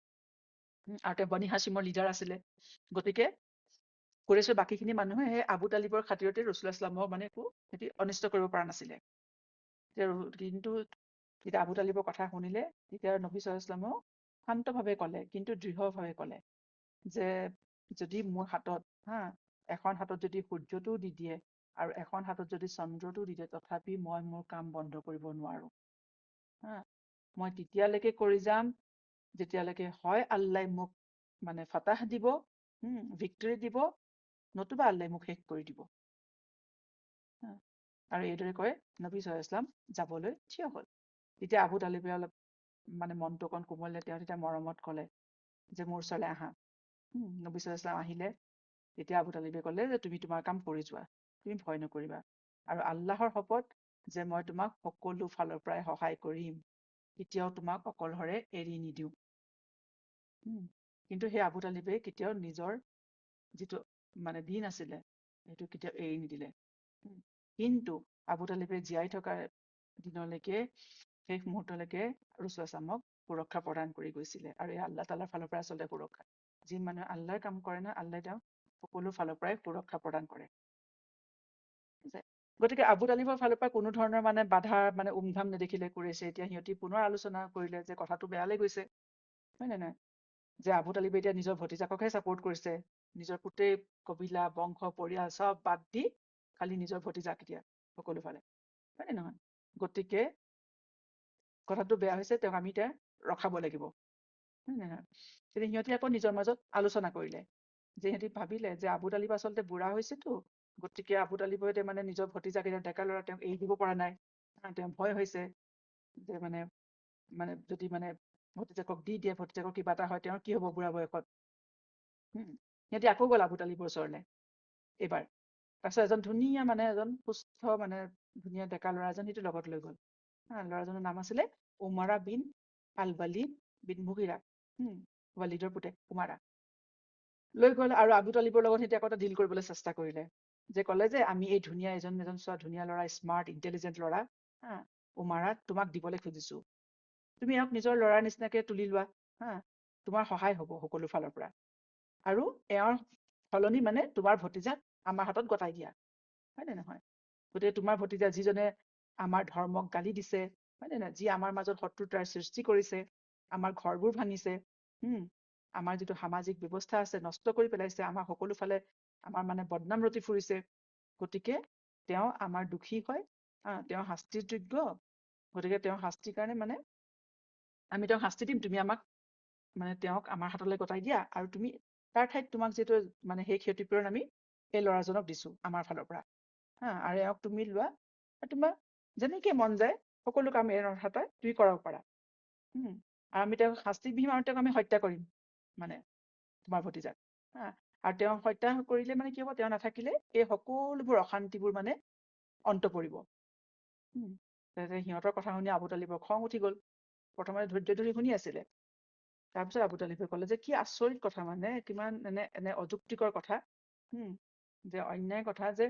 আৰু তেওঁ বনি হাছিমৰ লিডাৰ আছিলে। গতিকে কুৰেশ্বৰ বাকীখিনি মানুহে সেই আবু তালিবৰ খাতিৰতে ৰচুল্লাহ ইছলামক মানে একো সিহঁতি অনিষ্ট কৰিব পৰা নাছিলে। কিন্তু যেতিয়া আবু তালিবৰ কথা শুনিলে, তেতিয়া নবী সাল্লাল্লাহু আলাইহি ওয়াসাল্লামেও শান্তভাৱে ক'লে, কিন্তু দৃঢ়ভাৱে ক'লে যে যদি মোৰ হাতত এখন হাতত যদি সূৰ্যটোও দি দিয়ে আৰু এখন হাতত যদি চন্দ্ৰটো দি দিয়ে, তথাপি মই মোৰ কাম বন্ধ কৰিব নোৱাৰো। মই তেতিয়ালৈকে কৰি যাম যেতিয়ালৈকে হয় আল্লাই মোক মানে ফতাহ দিব, ভিক্টৰী দিব, নতুবা আল্লাই মোক শেষ কৰি দিব। আৰু এইদৰে কৈ নবী সাল্লাল্লাহু আলাইহি ওয়াসাল্লাম যাবলৈ থিয় হ'ল। তেতিয়া আবু তালিবে অলপ মানে মনটো অকণ কোমলে, তেওঁ তেতিয়া মৰমত ক'লে যে মোৰ ওচৰলৈ আহা। নবী সাল্লাল্লাহু আলাইহি ওয়াসাল্লাম আহিলে। তেতিয়া আবু তালিবে ক'লে যে তুমি তোমাৰ কাম কৰি যোৱা, তুমি ভয় নকৰিবা, আৰু আল্লাহৰ শপত যে মই তোমাক সকলো ফালৰ পৰাই সহায় কৰিম, কেতিয়াও তোমাক অকলশৰে এৰি নিদিওঁ। কিন্তু সেই আবু তালিবে কেতিয়াও নিজৰ যিটো মানে দিন আছিলে সেইটো কেতিয়াও এৰি নিদিলে। কিন্তু আবু তালিবে জীয়াই থকা দিনলৈকে, শেষ মুহূৰ্তলৈকে ৰচুল ইছলামক সুৰক্ষা প্ৰদান কৰি গৈছিলে, আৰু এই আল্লাহ তালাৰ ফালৰ পৰা আচলতে সুৰক্ষা। যি মানুহে আল্লাহৰ কাম কৰে না, আল্লাহ তেওঁক সকলো ফালৰ পৰাই সুৰক্ষা প্ৰদান কৰে। গতিকে আবু তালিবৰ ফালৰ পৰা কোনো ধৰণৰ মানে বাধা মানে উমঘাম নেদেখিলে কুৰেছে। এতিয়া সিহঁতি পুনৰ আলোচনা কৰিলে যে কথাটো বেয়ালৈ গৈছে, হয় নে নহয়? যে আবু তালিবে এতিয়া নিজৰ ভতিজাককহে ছাপোৰ্ট কৰিছে, নিজৰ গোটেই কবিলা বংশ পৰিয়াল চব বাদ দি খালি নিজৰ ভতিজাক এতিয়া সকলো ফালে, হয় নে নহয়? গতিকে কথাটো বেয়া হৈছে, তেওঁক আমি এতিয়া ৰখাব লাগিব, হয় নে নহয়? তেতিয়া সিহঁতি আকৌ নিজৰ মাজত আলোচনা কৰিলে, যে সিহঁতি ভাবিলে যে আবু তালিব আচলতে বুঢ়া হৈছেতো, গতিকে আবু তালিবে এতিয়া মানে নিজৰ ভতিজাক এতিয়া ডেকা ল'ৰা তেওঁক এৰি দিব পৰা নাই। তেওঁ ভয় হৈছে যে মানে যদি মানে ভতিজাকক দি দিয়ে, ভতিজাকৰ কিবা এটা হয়, তেওঁৰ কি হ'ব বুঢ়া বয়সত। সিহঁতি আকৌ গ'ল আবু তালিবৰ ওচৰলে এইবাৰ। তাৰপিছত এজন ধুনীয়া মানে এজন সুস্থ মানে ধুনীয়া ডেকা ল'ৰা এজন সেইটো লগত লৈ গ'ল। ল'ৰাজনৰ নাম আছিলে উমাৰা বিন আল ৱালিদ বিন মুগিৰা, ৱালিদৰ পুতেক উমাৰা। লৈ গ'ল আৰু আবু তালিবৰ লগত সিহঁতি আকৌ এটা ডিল কৰিবলৈ চেষ্টা কৰিলে, যে ক'লে যে আমি এই ধুনীয়া এজন চোৱা ধুনীয়া ল'ৰা, স্মাৰ্ট ইণ্টেলিজেন্ট ল'ৰা, উমাৰাক তোমাক দিবলৈ খুজিছো, তুমি এওঁক নিজৰ ল'ৰাৰ নিচিনাকে তুলি লোৱা, তোমাৰ সহায় হ'ব সকলো ফালৰ পৰা, আৰু এওঁৰ সলনি মানে তোমাৰ ভতিজাক আমাৰ হাতত গতাই দিয়া, হয় নে নহয়? গতিকে তোমাৰ ভতিজা যিজনে আমাৰ ধৰ্মক গালি দিছে, হয় নে নহয়, যি আমাৰ মাজত শত্ৰুতাৰ সৃষ্টি কৰিছে, আমাৰ ঘৰবোৰ ভাঙিছে, আমাৰ যিটো সামাজিক ব্যৱস্থা আছে নষ্ট কৰি পেলাইছে, আমাৰ সকলো ফালে আমাৰ মানে বদনাম ৰটি ফুৰিছে, গতিকে তেওঁ আমাৰ দোষী হয়, তেওঁ শাস্তিৰ যোগ্য। গতিকে তেওঁৰ শাস্তিৰ কাৰণে মানে আমি তেওঁক শাস্তি দিম, তুমি আমাক মানে তেওঁক আমাৰ হাতলৈ গতাই দিয়া, আৰু তুমি তাৰ ঠাইত তোমাক যিটো মানে সেই ক্ষতিপূৰণ আমি সেই ল'ৰাজনক দিছো আমাৰ ফালৰ পৰা, আৰু এওঁক তুমি লোৱা, তোমাৰ যেনেকে মন যায় সকলো কাম এওঁৰ হাতত তুমি কৰাব পাৰা। আৰু আমি তেওঁক শাস্তি দিম, আৰু তেওঁক আমি হত্যা কৰিম, মানে তোমাৰ ভতিজাক, আৰু তেওঁ হত্যা কৰিলে মানে কি হ'ব, তেওঁ নাথাকিলে এই সকলোবোৰ অশান্তিবোৰ মানে অন্ত পৰিব। সিহঁতৰ কথা শুনি আবু তালিবৰ খং উঠি গ'ল। প্ৰথমে ধৈৰ্য ধৰি শুনি আছিলে, তাৰপিছত আবু তালিবে ক'লে যে কি আচৰিত কথা, মানে কিমান এনে অযুক্তিকৰ কথা, যে অন্যায় কথা, যে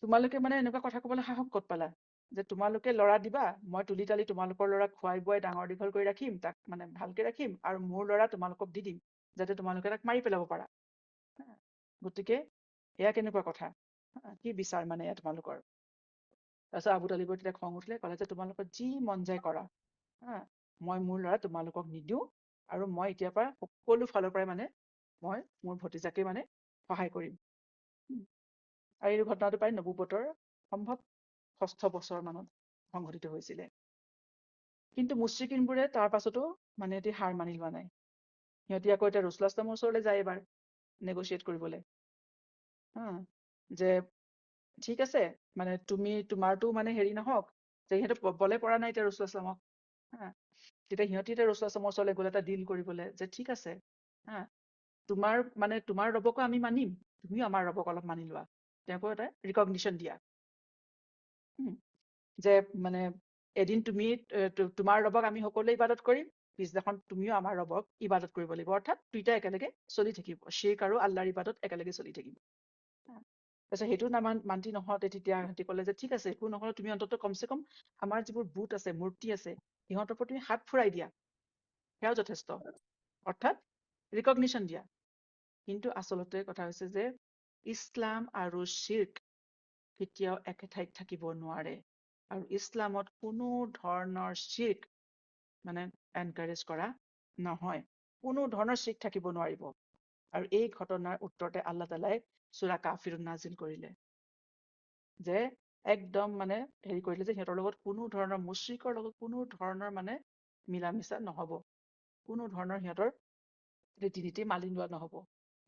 তোমালোকে মানে এনেকুৱা কথা কবলৈ সাহস ক'ত পালা, যে তোমালোকে ল'ৰা দিবা, মই তুলি তালি তোমালোকৰ ল'ৰাক খুৱাই বোৱাই ডাঙৰ দীঘল কৰি ৰাখিম, তাক মানে ভালকে ৰাখিম, আৰু মোৰ ল'ৰা তোমালোকক দি দিম যাতে তোমালোকে তাক মাৰি পেলাব পাৰা। গতিকে এয়া কেনেকুৱা কথা, কি বিচাৰ মানে এয়া তোমালোকৰ? তাৰপিছত আবু তালিবৰ তেতিয়া খং উঠিলে, ক'লে যে তোমালোকৰ যি মন যায় কৰা, মই মোৰ ল'ৰা তোমালোকক নিদিওঁ, আৰু মই এতিয়াৰ পৰা সকলো ফালৰ পৰাই মানে মই মোৰ ভতিজাকে মানে সহায় কৰিম। আৰু এই ঘটনাটো প্ৰায় নবুৱতৰ সম্ভৱ 6ষ্ঠ বছৰ মানত সংঘটিত হৈছিলে। কিন্তু মুশ্ৰিকিনবোৰে তাৰ পাছতো মানে এটি হাৰ মানি লোৱা নাই। সিহঁতি আকৌ এতিয়া ৰচুল ইছলামৰ ওচৰলৈ যায় এবাৰ, নেগোচিয়েট কৰিবলৈ। যে ঠিক আছে, মানে তুমি তোমাৰতো মানে হেৰি নহওক, যে সিহঁতে বলে পৰা নাই এতিয়া ৰচুল ইছলামক। তেতিয়া সিহঁতি এতিয়া ৰচুল ইছলামৰ ওচৰলৈ গ'লে এটা ডিল কৰিবলৈ, যে ঠিক আছে, হা তোমাৰ ৰবকো আমি মানিম, তুমিও আমাৰ ৰবক অলপ মানি লোৱা। তেওঁকো এটা ৰিকগনিশ্যন দিয়া। যে মানে এদিন তুমি তোমাৰ ৰবক আমি সকলোৱে ইবাদত কৰিম, পিছদিনাখন তুমিও আমাৰ ৰবক ইবাদত কৰিব লাগিব। অৰ্থাৎ দুইটা একেলগে চলি থাকিব, শিৰ্ক আৰু আল্লাহৰ ইবাদত একেলগে চলি থাকিব। তাৰপিছত সেইটো মান্তি নহওঁতে তেতিয়া সিহঁতি ক'লে যে ঠিক আছে, একো নহ'লে তুমি অন্তত কমচে কম আমাৰ যিবোৰ বুট আছে, মূৰ্তি আছে, সিহঁতৰ ওপৰত তুমি হাত ফুৰাই দিয়া, সেয়াও যথেষ্ট। অৰ্থাৎ ৰিকগনিশ্যন দিয়া। কিন্তু আচলতে কথা হৈছে যে ইছলাম আৰু শিৰ্ক কেতিয়াও একে ঠাইত থাকিব নোৱাৰে। আৰু ইছলামত কোনো ধৰণৰ শিৰ্ক মানে এনকাৰেজ কৰা নহয়। কোনো ধৰণৰ শিৰ্ক থাকিব নোৱাৰিব। আৰু এই ঘটনাৰ উত্তৰতে আল্লাহ তাআলাই সূৰা কাফিৰুন নাজিল কৰিলে, যে একদম মানে হেৰি কৰিলে যে সিহঁতৰ লগত কোনো ধৰণৰ মুশ্ৰিকৰ লগত কোনো ধৰণৰ মানে মিলা মিছা নহব, কোনো ধৰণৰ সিহঁতৰ ৰীতি নীতি মানি লোৱা নহব।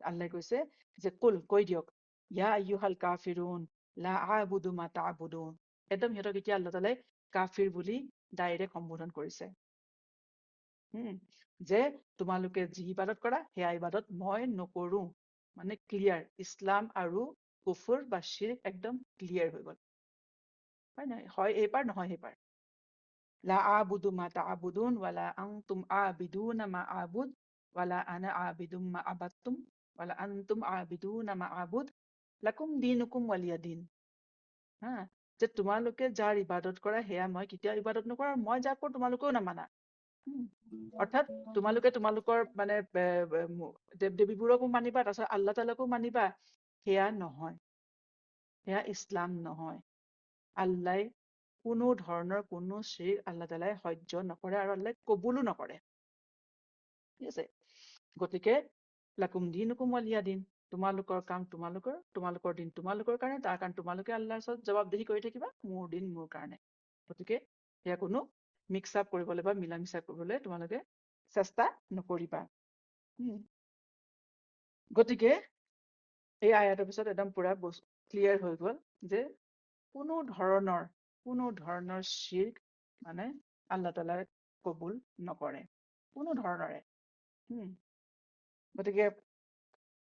আল্লাহে কৈছে যে কুল, কৈ দিয়ক, ইয়া আইয়ুহাল কাফিৰুন লা আ'বুদু মা তা'বুদুন। একদম সিহঁতক এতিয়া আল্লাহ তাআলাই কাফিৰ বুলি ডাইৰেক্ট সম্বোধন কৰিছে। যে তোমালোকে যি ইবাদত কৰা সেয়া ইবাদত মই নকৰো। মানে ক্লিয়াৰ, ইছলাম আৰু কুফুৰ বা শিৰ্ক একদম ক্লিয়াৰ হৈ গ'ল। হয় নহয়, হয় এইবাৰ, নহয় সেইবাৰ। লা আ'বুদু মা তা'বুদুন ওয়ালা আনতুম আ'বিদুনা মা আ'বুদ ওয়ালা আনা আ'বিদুম মা আবাদতুম ওয়ালা আনতুম আ'বিদুনা মা আ'বুদ লাকুম দীনুকুম ওয়ালিয়া দীন। যে তোমালোকে যাৰ ইবাদত কৰা সেয়া মই কেতিয়াও ইবাদত নকৰো, আৰু মই যাৰ কৰো তোমালোকেও নামানা। অৰ্থাৎ তোমালোকে তোমালোকৰ মানে দেৱ দেৱীবোৰকো মানিবা, তাৰপিছত আল্লাহ তাআলাকো মানিবা, সেয়া নহয়, সেয়া ইছলাম নহয়। আল্লাই কোনো ধৰণৰ কোনো শিৰ্ক আল্লাহ তাআলাই সহ্য নকৰে আৰু আল্লাই কবুলো নকৰে। ঠিক আছে, গতিকে লাকুম দীনুকুম ওয়ালিয়া দীন, তোমালোকৰ কাম তোমালোকৰ, তোমালোকৰ দিন তোমালোকৰ কাৰণে, তাৰ কাৰণে তোমালোকে আল্লাহৰ ওচৰত জবাবদিহি কৰি থাকিবা, মোৰ দিন মোৰ কাৰণে। গতিকে সেয়া কোনো মিক্স আপ কৰিবলৈ বা মিলা মিছা কৰিবলৈ তোমালোকে চেষ্টা নকৰিবা। গতিকে এই আয়াতৰ পিছত একদম পুৰা ক্লিয়াৰ হৈ গ'ল যে কোনো ধৰণৰ শিৰ্ক মানে আল্লাহ তাআলাই কবুল নকৰে, কোনো ধৰণৰে। গতিকে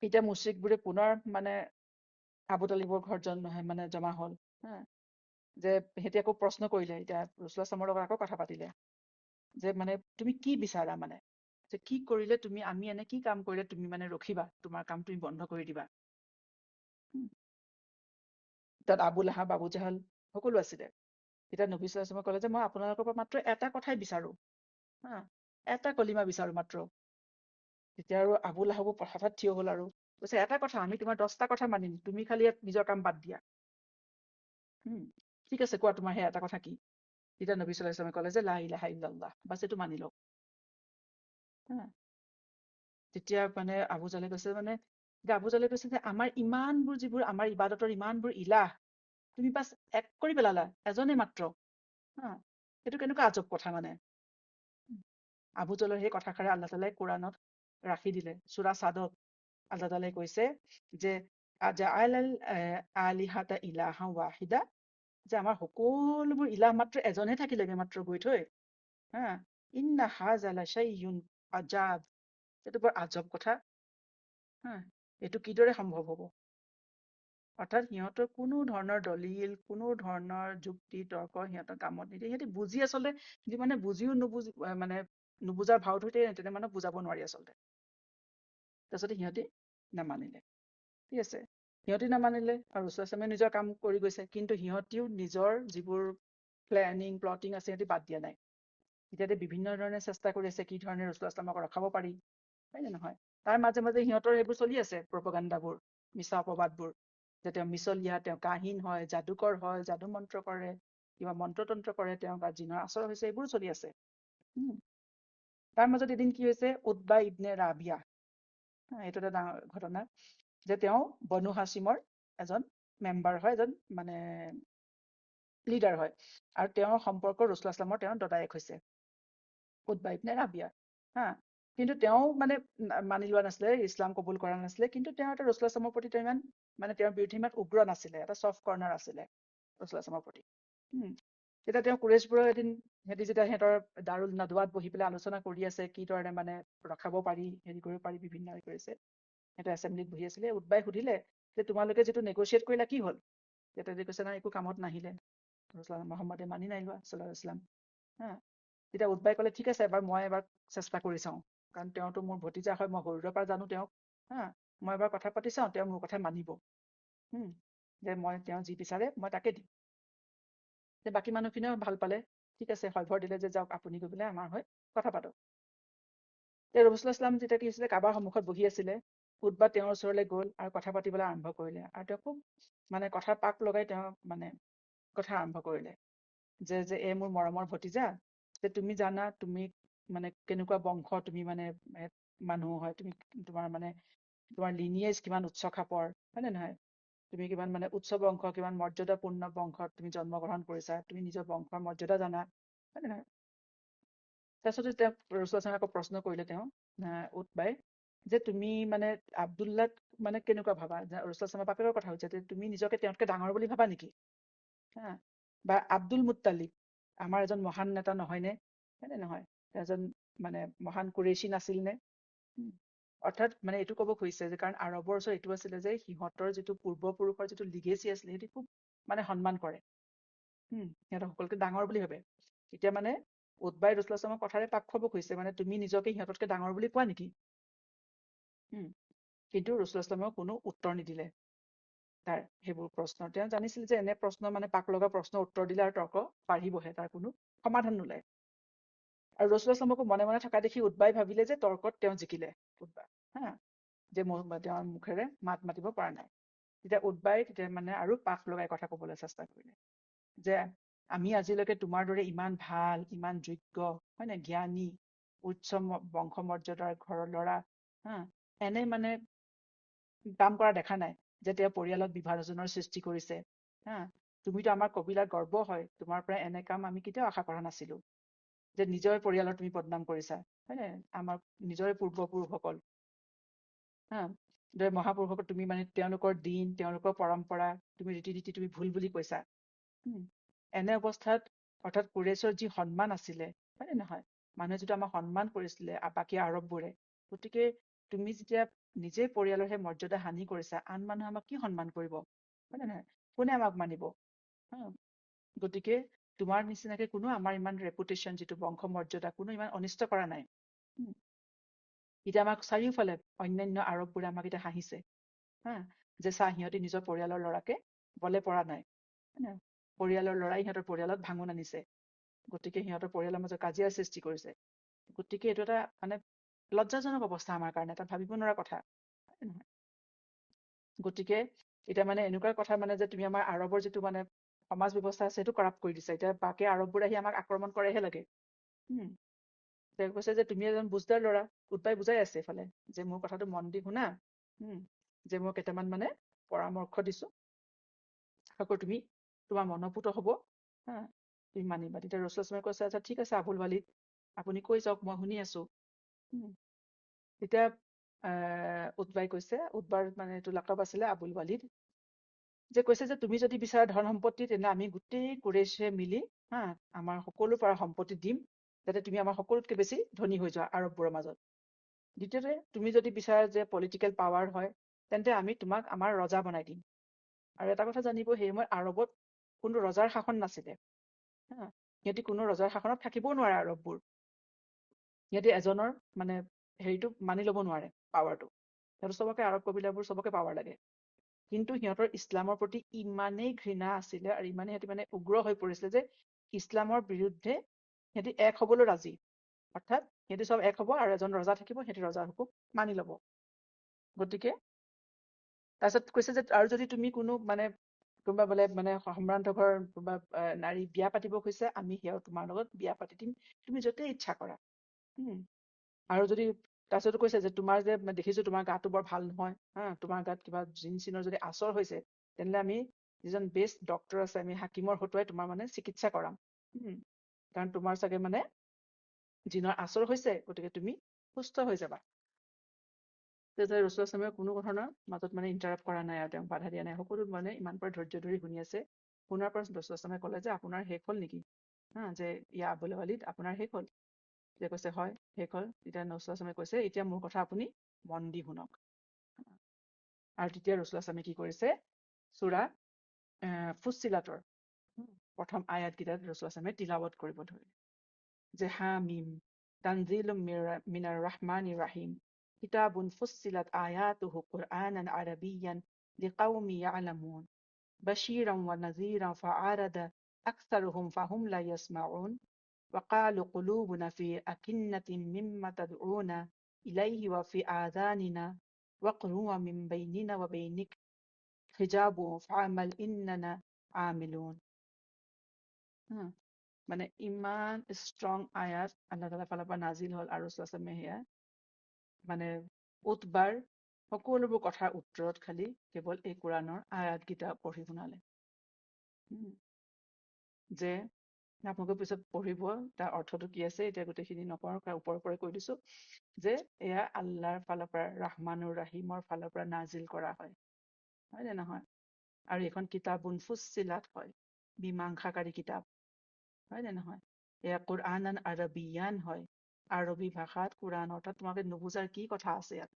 এতিয়া মুশ্ৰিকবোৰে পুনৰ মানে আবু তালিবৰ ঘৰত মানে জমা হ'ল। যে সিহঁতি আকৌ প্ৰশ্ন কৰিলে, এতিয়া ৰাসূলুল্লাহ সাল্লাল্লাহু লগত আকৌ কথা পাতিলে, যে মানে তুমি কি বিচাৰা, মানে যে কি কৰিলে তুমি, আমি এনে কি কাম কৰিলে তুমি মানে ৰখিবা, তোমাৰ কাম তুমি বন্ধ কৰি দিবা। তাত আবু লাহাব, আবু জাহাল সকলো আছিলে। তেতিয়া নবী সাল্লাল্লাহু আলাইহি ওয়াসাল্লামে ক'লে যে মই আপোনালোকৰ পৰা মাত্ৰ এটা কথাই বিচাৰো, এটা কলিমা বিচাৰো মাত্ৰ। তেতিয়া আৰু আবু লাহাবো হঠাৎ থিয় হ'ল আৰু কৈছে, এটা কথা, আমি তোমাৰ 10টা কথা মানিম, তুমি খালি নিজৰ কাম বাদ দিয়া। ঠিক আছে, কোৱা তোমাৰ সেই এটা কথা কি? তেতিয়া নবী সাল্লাল্লাহু আলাইহি ওয়াসাল্লামে ক'লে যে লা ইলাহা ইল্লাল্লাহ, বাছ এইটো মানি লওক। তেতিয়া মানে আবু জাহলে কৈছে যে আমাৰ ইমানবোৰ যিবোৰ আমাৰ ইবাদতৰ ইমানবোৰ ইলাহ, তুমি বাছ এক কৰি পেলালা, এজনে মাত্ৰ। সেইটো কেনেকুৱা আজব কথা মানে। আবু জাহলৰ সেই কথাষাৰে আল্লাহ তাআলাই কোৰাণত ৰাখি দিলে। সূৰা ছাদত আল্লাহ তাআলাই কৈছে যে আজাআলাল আলিহাতা ইলাহা ৱাহিদা, যে আমাৰ সকলোবোৰ ইলাহ মাত্ৰ এজনহে থাকিলেগে মাত্ৰ গৈ থৈ। ইন্না হাযা লাশাইউন আজাব, এইটো বৰ আজব কথা। এইটো কিদৰে সম্ভৱ হ'ব? অৰ্থাৎ সিহঁতৰ কোনো ধৰণৰ দলিল, কোনো ধৰণৰ যুক্তি তৰ্ক সিহঁতৰ কামত নিদিয়ে। সিহঁতি বুজি আচলতে যিমানে বুজিও মানে নুবুজাৰ ভাও ধৰে, তেনে মানুহক বুজাব নোৱাৰি আচলতে। তাৰপিছতে সিহঁতি নামানিলে। ঠিক আছে, সিহঁতি নামানিলে আৰু ৰাসূলুল্লাহ সাল্লাল্লাহু নিজৰ কাম কৰি গৈছে, কিন্তু সিহঁতিও নিজৰ যিবোৰ প্লেনিং প্লটিং আছে সিহঁতি বাদ দিয়া নাই। এতিয়া বিভিন্ন ধৰণে চেষ্টা কৰি আছে, কি ধৰণে ৰাসূলুল্লাহ সাল্লাল্লাহু ৰখাব পাৰি, হয় নে নহয়? তাৰ মাজে মাজে সিহঁতৰ সেইবোৰ চলি আছে, প্ৰপগাণ্ডাবোৰ, মিছা অপবাদবোৰ, যে তেওঁ মিছলীয়া, তেওঁ কাহিন হয়, যাদুকৰ হয়, যাদু মন্ত্ৰ কৰে, কিবা মন্ত্ৰতন্ত্ৰ কৰে, তেওঁ বা জিনৰ আচৰ হৈছে, এইবোৰো চলি আছে। তাৰ মাজত এদিন কি হৈছে, উতবা ইবনে ৰাবিয়া, এইটো এটা ডাঙৰ ঘটনা, যে তেওঁ বনু হাছিমৰ এজন মেম্বাৰ হয়, এজন মানে লিডাৰ হয়, আৰু তেওঁৰ সম্পৰ্ক ৰাসূলুল্লাহ সাল্লাল্লাহু আলাইহি ওয়াসাল্লামৰ তেওঁৰ দদায়েক হৈছে উতবা ইবনে ৰাবিয়া। কিন্তু তেওঁ মানে মানি লোৱা নাছিলে, ইছলাম কবুল কৰা নাছিলে, কিন্তু তেওঁ এটা ৰচুল আসলামৰ প্ৰতি তেওঁ ইমান মানে তেওঁৰ বিৰুদ্ধে ইমান উগ্ৰ নাছিলে, এটা চফ্ট কৰ্ণাৰ আছিলে ৰচুল আসলামৰ প্ৰতি। তেতিয়া তেওঁ কুৰেশবোৰৰ এদিন সিহঁতি যেতিয়া সিহঁতৰ দাৰুল নাদৱাত বহি পেলাই আলোচনা কৰি আছে কি ধৰণে মানে ৰখাব পাৰি, হেৰি কৰিব পাৰি, বিভিন্ন হেৰি কৰিছে, সিহঁতে এছেম্বলিত বহি আছিলে, উৎবাই সুধিলে যে তোমালোকে যিটো নেগচিয়েট কৰিলা কি হ'ল? তেতিয়া কৈছে নাই, একো কামত নাহিলে, মহম্মদে মানি নাই লোৱা ছাল্লাল্লাহু আলাইহি ওয়াসাল্লাম। তেতিয়া উৎবাই ক'লে ঠিক আছে, মই এবাৰ চেষ্টা কৰি চাওঁ, কাৰণ তেওঁতো মোৰ ভতিজা হয়, মই সৰুৰে পৰা জানো তেওঁক। মই এবাৰ কথা পাতি চাওঁ, তেওঁ মোৰ কথা মানিব, যে মই তেওঁ যি বিচাৰে মই তাকে দিম। যে বাকী মানুহখিনিও ভাল পালে, ঠিক আছে, সভ্যৰ দিলে যে যাওক আপুনি গৈ পেলাই আমাৰ হৈ কথা পাতক। ৰসুল ইছলাম যেতিয়া কি হৈছিলে, কাবাৰ সন্মুখত বহি আছিলে, উৎবা তেওঁৰ ওচৰলৈ গ'ল আৰু কথা পাতিবলৈ আৰম্ভ কৰিলে, আৰু তেওঁ খুব মানে কথাৰ পাক লগাই তেওঁ মানে কথা আৰম্ভ কৰিলে যে যে এই মোৰ মৰমৰ ভতিজা, যে তুমি জানা তুমি মানে কেনেকুৱা বংশ, তুমি মানে মানুহ হয়, তুমি তোমাৰ লিনিয়েজ কিমান উচ্চ খাপৰ, হয় নে নহয়? তুমি কিমান মানে উচ্চ বংশ, কিমান মৰ্যাদাপূৰ্ণ বংশত তুমি জন্মগ্ৰহণ কৰিছা, তুমি নিজৰ বংশৰ মৰ্যাদা জানা, হয় নে নহয়? তাৰপিছতে তেওঁ ৰসুল আকৌ প্ৰশ্ন কৰিলে তেওঁ উৎবাই যে তুমি মানে আব্দুল্লাহ মানে কেনেকুৱা ভাবা? ৰসুল বাপেকৰ কথা হৈছে, যে তুমি নিজকে তেওঁতকে ডাঙৰ বুলি ভাবা নেকি? বা আব্দুল মুত্তালিব আমাৰ এজন মহান নেতা নহয়নে? হয়নে নহয়? এজন মানে মহান কুৰেশী নাছিল নে? অৰ্থাৎ মানে এইটো ক'ব খুজিছে যে কাৰণ আৰবৰ ওচৰত এইটো আছিলে যে সিহঁতৰ যিটো পূৰ্বপুৰুষৰ যিটো লিগেচি আছিলে, সেইটো খুব মানে সন্মান কৰে, সিহঁতক সকলোকে ডাঙৰ বুলি ভাবে। এতিয়া মানে উৎবাই ৰসুল আসলামৰ কথাৰে পাক খুৱাব খুজিছে, মানে তুমি নিজকে সিহঁততকে ডাঙৰ বুলি কোৱা নেকি? কিন্তু ৰসুল আসলামেও কোনো উত্তৰ নিদিলে তাৰ সেইবোৰ প্ৰশ্ন। তেওঁ জানিছিল যে এনে প্ৰশ্ন মানে পাক লগা প্ৰশ্ন উত্তৰ দিলে আৰু তৰ্ক বাঢ়িবহে, তাৰ কোনো সমাধান নোলায়। আৰু ৰসুল আসলামকো মনে মনে থকা দেখি উৎবাই ভাবিলে যে তৰ্কত তেওঁ জিকিলে, উৎবা যে তেওঁৰ মুখেৰে মাত মাতিব পৰা নাই। তেতিয়া উৎবাই তেতিয়া মানে আৰু পাক লগাই কথা কবলৈ চেষ্টা কৰিলে যে আমি আজিলৈকে তোমাৰ দৰে ইমান ভাল, ইমান যোগ্য, হয় নে, জ্ঞানী, উচ্চ বংশ মৰ্যাদাৰ ঘৰৰ ল'ৰা এনে মানে কাম কৰা দেখা নাই, যে তেওঁ পৰিয়ালত বিভাজনৰ সৃষ্টি কৰিছে। তুমিতো আমাৰ কবিলাৰ গৰ্ব হয়, তোমাৰ পৰা এনে কাম আমি কেতিয়াও আশা কৰা নাছিলো, যে নিজৰ পৰিয়ালৰ তুমি বদনাম কৰিছা, হয় নে, আমাৰ নিজৰে পূৰ্বপুৰুষসকল মহাপুৰুষসকল তুমি মানে তেওঁলোকৰ দিন, তেওঁলোকৰ পৰম্পৰা, তুমি ৰীতি নীতি তুমি ভুল বুলি কৈছা। এনে অৱস্থাত অৰ্থাৎ কুৰেশৰ যি সন্মান আছিলে, হয় নে নহয়, মানুহে যিটো আমাক সন্মান কৰিছিলে বাকী আৰববোৰে, গতিকে তুমি যেতিয়া নিজে পৰিয়ালৰ সেই মৰ্যাদা হানি কৰিছা, আন মানুহে আমাক কি সন্মান কৰিব, হয় নে নহয়, কোনে আমাক মানিব? গতিকে তোমাৰ নিচিনাকে কোনো আমাৰ ইমান ৰেপুটেশ্যন, যিটো বংশ মৰ্যাদা, কোনো ইমান অনিষ্ট কৰা নাই। এতিয়া আমাক চাৰিওফালে অন্যান্য আৰববোৰে আমাক এতিয়া হাঁহিছে, যে চা সিহঁতি নিজৰ পৰিয়ালৰ ল'ৰাকে বলে পৰা নাই, পৰিয়ালৰ ল'ৰাই সিহঁতৰ পৰিয়ালত ভাঙোন আনিছে, গতিকে সিহঁতৰ পৰিয়ালৰ মাজত কাজিয়াৰ সৃষ্টি কৰিছে। গতিকে এইটো এটা মানে লজ্জাজনক অৱস্থা আমাৰ কাৰণে, এটা ভাবিব নোৱাৰা কথা। গতিকে এতিয়া মানে এনেকুৱা কথা মানে যে তুমি আমাৰ আৰবৰ যিটো মানে সমাজ ব্যৱস্থা আছে সেইটো কৰাপ্ট কৰি দিছে, এতিয়া বাকী আৰববোৰ আহি আমাক আক্ৰমণ কৰেহে লাগে। তেওঁ কৈছে যে তুমি এজন বুজদাৰ ল'ৰা, উৎবাই বুজাই আছে এইফালে যে মোৰ কথাটো মন দি শুনা, যে মই কেইটামান মানে পৰামৰ্শ দিছো, আকৌ তুমি তোমাৰ মনোপুত হব, তুমি মানিবা। তেতিয়া ৰসুল আসলামে কৈছে আচ্ছা ঠিক আছে আবুল ৱালিদ, আপুনি কৈ যাওক, মই শুনি আছো। তেতিয়া উৎবাই কৈছে, উৎবাৰ মানে এইটো লাকাব আছিলে আবুল ৱালিদ, যে কৈছে যে তুমি যদি বিচাৰা ধন সম্পত্তি, তেনে আমি গোটেই কুৰেশে মিলি আমাৰ সকলো পৰা সম্পত্তি দিম, যাতে তুমি আমাৰ সকলোতকৈ বেছি ধনী হৈ যোৱা আৰববোৰৰ মাজত। দ্বিতীয়তে তুমি যদি বিচাৰা যে পলিটিকেল পাৱাৰ হয়, তেন্তে আমি তোমাক আমাৰ ৰজা বনাই দিম। আৰু এটা কথা জানিব, সেই সময়ত আৰবত কোনো ৰজাৰ শাসন নাছিলে, সিহঁতি কোনো ৰজাৰ শাসনত থাকিবও নোৱাৰে আৰববোৰ, সিহঁতি এজনৰ মানে হেৰিটো মানি ল'ব নোৱাৰে, পাৱাৰটো। সিহঁতৰ চবকে আৰব কবিলাবোৰ চবকে পাৱাৰ লাগে, কিন্তু সিহঁতৰ ইছলামৰ প্ৰতি ইমানেই ঘৃণা আছিলে আৰু ইমানেই সিহঁতি মানে উগ্ৰ হৈ পৰিছিলে যে ইছলামৰ বিৰুদ্ধে সিহঁতি এক হবলৈ ৰাজি, অৰ্থাৎ সিহঁতি চব এক হব আৰু এজন ৰজা থাকিব, সিহঁতি ৰজাৰ হুকুম মানি ল'ব। গতিকে তাৰপিছত কৈছে যে আৰু যদি তুমি কোনো মানে কোনোবা বোলে মানে সম্ভ্ৰান্ত ঘৰৰ কোনোবা নাৰী বিয়া পাতিব খুজিছে, আমি সেয়াও তোমাৰ লগত বিয়া পাতি দিম, তুমি য'তেই ইচ্ছা কৰা। আৰু যদি তাৰপিছতো কৈছে যে তোমাৰ যে দেখিছো তোমাৰ গাটো বৰ ভাল নহয়, তোমাৰ গাত কিবা জিন চিনৰ যদি আচৰ হৈছে, তেনেহলে আমি যিজন বেষ্ট ডক্তৰ আছে, আমি হাকিমৰ হতুৱাই তোমাৰ মানে চিকিৎসা কৰাম, কাৰণ তোমাৰ চাগে মানে জিনৰ আচৰ হৈছে, গতিকে তুমি সুস্থ হৈ যাবা। তেতিয়া ৰসুলামে কোনো ধৰণৰ মাজত মানে ইণ্টাৰাপ্ট কৰা নাই আৰু তেওঁক বাধা দিয়া নাই, সকলো মানে ইমান পৰা ধৈৰ্য ধৰি শুনি আছে। শুনাৰ পৰা ৰসুলামে ক'লে যে আপোনাৰ শেষ হ'ল নেকি, যে ইয়া আবুল ৱালিদ আপোনাৰ শেষ হ'ল? তেতিয়া কৈছে হয় শেষ হ'ল। তেতিয়া ৰসুলামে কৈছে এতিয়া মোৰ কথা আপুনি মন দি শুনক। আৰু তেতিয়া ৰসুলামে কি কৰিছে, সূৰা ফুচ্চিলাতৰ প্ৰথম আয়াতকেইটাত ৰসুলামে তিলাৱত কৰিব ধৰিলে যে হামিম তানজিলুম মিনাৰ ৰহমানিৰ ৰাহিম কিতাবুন ফুচ্চিলাত আয়াতুহু কুৰআনান আৰাবিয়্যান লিকাউমি ইয়ালামুন বাশীরান ওয়া নাযীরান ফাআরাদা আকসারুহুম ফাহুম লা ইয়াসমাউন وقالوا قلوبنا في أكنة مما تدعونا إليه وفي آذاننا وقر ومن بيننا وبينك حجاب فعمل إننا عاملون. মানে ইমান ষ্ট্ৰং আয়াত আল্লাহ তাআলাৰ ফালৰ পৰা নাজিল হ'ল আৰু ৰসুলামে সেয়া মানে উৎবাৰ সকলোবোৰ কথাৰ উত্তৰত খালি কেৱল এই কোৰআনৰ আয়াতকেইটা পঢ়ি শুনালে। যে আপোনালোকে পিছত পঢ়িব তাৰ অৰ্থটো কি আছে, এতিয়া গোটেইখিনি নকওঁ, ওপৰে কৈ দিছো যে এয়া আল্লাহৰ ফালৰ পৰা ৰহমানুৰ ৰাহিমৰ ফালৰ পৰা নাজিল কৰা হয় নে নহয়? আৰু এইখন কিতাবুন ফুচ্চিলাত হয়, মীমাংসাকাৰী কিতাপ হয় নে নহয়? এয়া কুৰআনান আৰবিয়ান হয়, আৰবী ভাষাত কোৰআন, অৰ্থাৎ তোমালোকে নুবুজাৰ কি কথা আছে ইয়াত।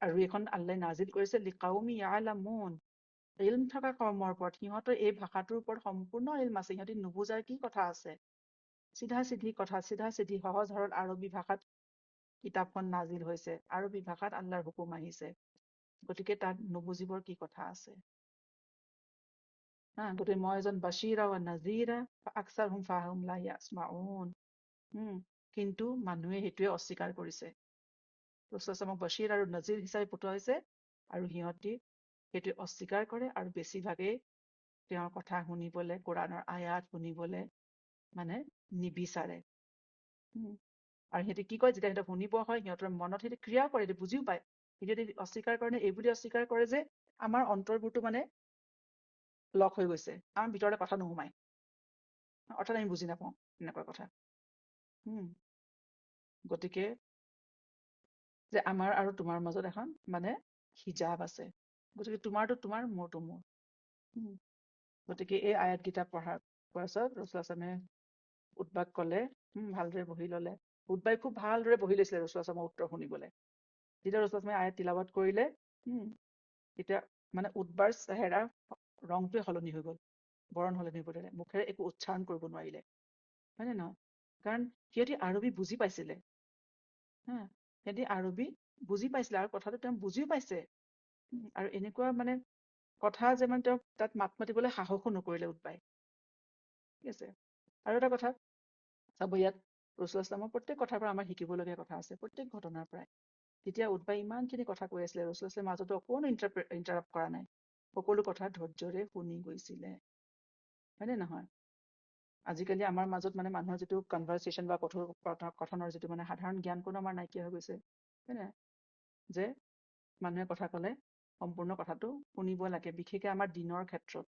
আৰু এইখন আল্লাহ নাজিল কৰিছে লিকাউমি ইয়ালামুন, ইলম থকা কৰ্মৰ ওপৰত। সিহঁতৰ এই ভাষাটোৰ ওপৰত সম্পূৰ্ণ ইলম আছে, সিহঁতি নুবুজাৰ কি কথা আছে, চিধা চিধি সহজ সৰল আৰবী ভাষাত কিতাপখন নাজিল হৈছে, আৰবী ভাষাত আল্লাহৰ হুকুম আহিছে, গতিকে তাত নুবুজিবৰ কি কথা আছে। গতিকে মই এজন বাশীৰা ওয়া নাযীৰা আকসাৰহুম ফাহুম লা ইয়াসমাউন। কিন্তু মানুহে সেইটোৱে অস্বীকাৰ কৰিছে। ৰসুলামক বাশীৰ আৰু নজীৰ হিচাপে পঠোৱা হৈছে আৰু সিহঁতি সেইটোৱে অস্বীকাৰ কৰে আৰু বেছিভাগেই তেওঁৰ কথা শুনিবলে, কোৰআনৰ আয়াত শুনিবলে মানে নিবিচাৰে। আৰু সিহঁতি কি কয়, যেতিয়া সিহঁতে শুনিব হয় সিহঁতৰ মনত সিহঁতি ক্ৰিয়াও কৰে, বুজিও পায়, সিহঁতি অস্বীকাৰ কৰে এই বুলি অস্বীকাৰ কৰে যে আমাৰ অন্তৰবোৰটো মানে লক হৈ গৈছে, আমাৰ ভিতৰলে কথা নোসোমায়, অৰ্থাৎ আমি বুজি নাপাওঁ এনেকুৱা কথা। গতিকে যে আমাৰ আৰু তোমাৰ মাজত এখন মানে হিজাব আছে, গতিকে তোমাৰটো তোমাৰ, মোৰটো মোৰ। গতিকে এই আয়াতকেইটা পঢ়াৰ পাছত ৰসুলামে উৎবাক কলে, ভালদৰে বহি ললে। উৎবাই খুব ভালদৰে বহি লৈছিলে ৰসুলামৰ উত্তৰ শুনিবলৈ। যেতিয়া ৰসুলামে আয়াত তিলাৱত কৰিলে, তেতিয়া মানে উৎবাৰ চেহেৰা ৰংটোৱে সলনি হৈ গল, বৰণ সলনি হৈ পৰিলে, মুখেৰে একো উচ্চাৰণ কৰিব নোৱাৰিলে, হয় নে নহয়? কাৰণ সিহঁতি আৰবী বুজি পাইছিলে, সিহঁতি আৰবী বুজি পাইছিলে আৰু কথাটো তেওঁ বুজিও পাইছে, আৰু এনেকুৱা মানে কথা যে মানে তেওঁ তাত মাত মাতিবলৈ সাহসো নকৰিলে উৎবাই। ঠিক আছে। আৰু এটা কথা চাব, ইয়াত ৰসুলামৰ প্ৰত্যেক কথাৰ পৰা আমাৰ শিকিবলগীয়া কথা আছে, প্ৰত্যেক ঘটনাৰ পৰাই। তেতিয়া উৎবাই ইমানখিনি কথা কৈ আছিলে, ৰসুলামৰ মাজতো অকণো ইণ্টাৰাপ্ট কৰা নাই, সকলো কথা ধৈৰ্যৰে শুনি গৈছিলে, হয় নে নহয়? আজিকালি আমাৰ মাজত মানে মানুহৰ যিটো কনভাৰচেশ্যন বা কথনৰ যিটো মানে সাধাৰণ জ্ঞান কোনো আমাৰ নাইকিয়া হৈ গৈছে, হয় নে? যে মানুহে কথা ক'লে সম্পূৰ্ণ কথাটো শুনিব লাগে, বিশেষকৈ আমাৰ দিনৰ ক্ষেত্ৰত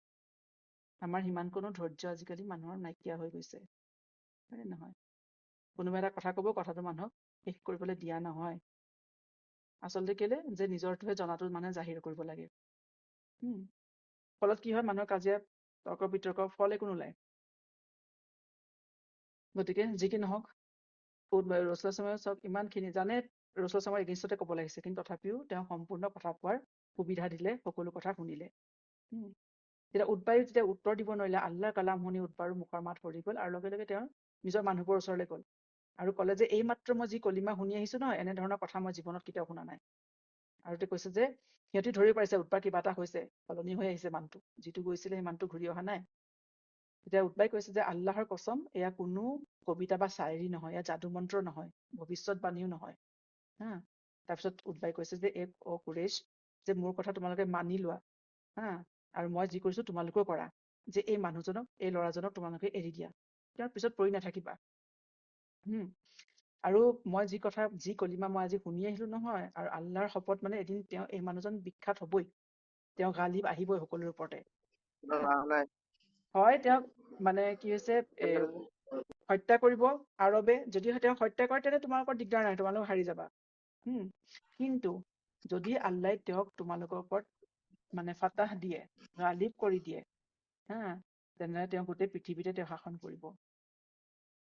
আমাৰ সিমান কোনো ধৈৰ্য আজিকালি মানুহৰ নাইকিয়া হৈ গৈছে, হয় নে নহয়? কোনোবা এটা কথা ক'ব, কথাটো মানুহক শেষ কৰিবলৈ দিয়া নহয়, আচলতে কেলে যে নিজৰটোহে জনাটো মানে জাহিৰ কৰিব লাগে। ফলত কি হয়, মানুহৰ কাজিয়া তৰ্ক বিতৰ্ক ফল একো নোলায়। গতিকে যি কি নহওক, ৰসুলামে চব ইমানখিনি জানে, ৰসুলামৰ এগেইনষ্টতে ক'ব লাগিছে, কিন্তু তথাপিও তেওঁ সম্পূৰ্ণ কথা কোৱাৰ সুবিধা দিলে, সকলো কথা শুনিলে। তেতিয়া উৎবায়ো যেতিয়া উত্তৰ দিব নোৱাৰিলে, আল্লাহৰ কালাম শুনি উৎবাৰো মুখৰ মাত সৰি গল, আৰু লগে লগে তেওঁ নিজৰ মানুহবোৰৰ ওচৰলৈ গল আৰু ক'লে যে এই মাত্ৰ মই যি কলিমা শুনি আহিছো নহয়, এনেধৰণৰ কথা মই জীৱনত কেতিয়াও শুনা নাই। আৰু তেওঁ কৈছে যে সিহঁতি ধৰি পাৰিছে উৎবাৰ কিবা এটা হৈছে, সলনি হৈ আহিছে মানুহটো, যিটো গৈছিলে সেই মানুহটো ঘূৰি অহা নাই। তেতিয়া উৎবাই কৈছে যে আল্লাহৰ কসম, এয়া কোনো কবিতা বা শায়েৰী নহয়, এয়া যাদু মন্ত্ৰ নহয়, ভৱিষ্যতবাণীও নহয়। তাৰপিছত উৎবাই কৈছে যে কুৰেশ, যে মোৰ কথা তোমালোকে মানি লোৱা, আৰু মই যি কৰিছো তোমালোকেও কৰা, যে এই মানুহজনক, এই ল'ৰাজনক তোমালোকে এৰি দিয়া, তেওঁৰ পিছত পৰি নাথাকিবা। আৰু মই যি কলিমা মই আজি শুনি আহিলো নহয়, আৰু আল্লাহৰ শপত মানে এদিন তেওঁ এই মানুহজন বিখ্যাত হবই, তেওঁ গালিব আহিবই সকলোৰ ওপৰতে। হয়, তেওঁক মানে কি হৈছে, হত্যা কৰিব আৰবে, যদি তেওঁ হত্যা কৰে তেন্তে তোমালোকৰ দিগদাৰ নাই, তোমালোক হাৰি যাবা। কিন্তু যদি আল্লাহ তেওঁক তোমালোকৰ ওপৰত মানে ফাতাহ দিয়ে, গালিব কৰি দিয়ে, তেনেহলে তেওঁ গোটেই পৃথিৱীতে তেওঁ শাসন কৰিব।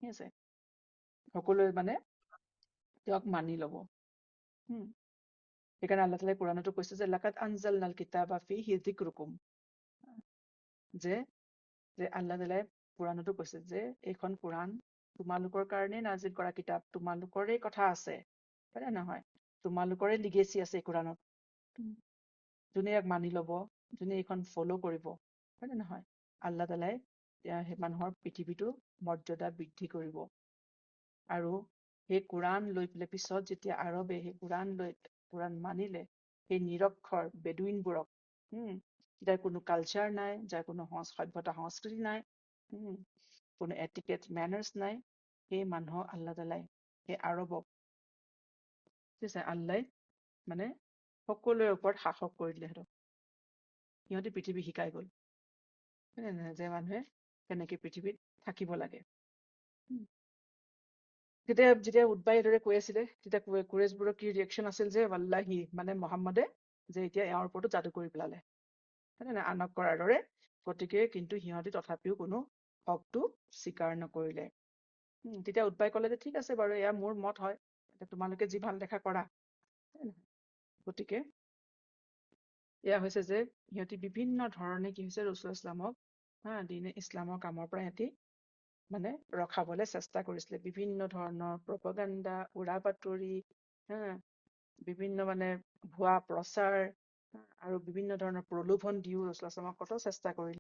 ঠিক আছে, সকলোৱে মানে তেওঁক মানি ল'ব। সেইকাৰণে আল্লাহ তাআলাই কোৰআনতো কৈছে যে লাকাদ আনজালনাল কিতাবা ফীহি যিকৰুকুম, যে যে আল্লাহ তাআলাই কোৰআনতো কৈছে যে এইখন কোৰআন তোমালোকৰ কাৰণে নাজিল কৰা কিতাপ, তোমালোকৰে কথা আছে, হয় নে নহয়? তোমালোকৰে লিগেচি আছে এই কোৰআনত। যোনে ইয়াক মানি ল'ব, যোনে এইখন ফ'ল' কৰিব, হয় নে নহয়? আল্লাহ তাআলাই সেই মানুহৰ পৃথিৱীটো মৰ্যাদা বৃদ্ধি কৰিব। আৰু সেই কোৰআন লৈ পেলাই পিছত যেতিয়া আৰবে সেই কোৰআন মানিলে, সেই নিৰক্ষৰ বেদুইনবোৰক, যাৰ কোনো কালচাৰ নাই, যাৰ কোনো সভ্যতা সংস্কৃতি নাই, কোনো এটিকেট মেনাৰ্ছ নাই, সেই মানুহক আল্লাহ তাআলাই সেই আৰবক আল্লাই মানে সকলোৰে ওপৰত শাসক কৰি দিলে। সিহঁতে পৃথিৱী শিকাই গ'ল যে মানুহে কেনেকে পৃথিৱীত থাকিব লাগে। যেতিয়া উদ্বাই এইদৰে কৈ আছিলে, তেতিয়া কুৰেশবোৰৰ কি ৰিয়েকশ্যন আছিল যে ৱাল্লাহি, মানে মোহাম্মদে যে এতিয়া এওঁৰ ওপৰতো যাদু কৰি পেলালে, আনক কৰাৰ দৰে। গতিকে কিন্তু সিহঁতে তথাপিও কোনো হকটো স্বীকাৰ নকৰিলে। তেতিয়া উদ্বাই ক'লে যে ঠিক আছে বাৰু, এয়া মোৰ মত হয়, তোমালোকে যি ভাল দেখা কৰা। গতিকে এয়া হৈছে যে সিহঁতি বিভিন্ন ধৰণে কি হৈছে ৰাসূলুল্লাহ ইছলামক দিনে ইছলামৰ কামৰ পৰা সিহঁতি মানে ৰখাবলৈ চেষ্টা কৰিছিলে। বিভিন্ন ধৰণৰ প্ৰপগাণ্ডা, উৰা বাতৰি, বিভিন্ন মানে ভুৱা প্ৰচাৰ আৰু বিভিন্ন ধৰণৰ প্ৰলোভন দিও ৰাসূলুল্লাহ ইছলামক কত চেষ্টা কৰিলে।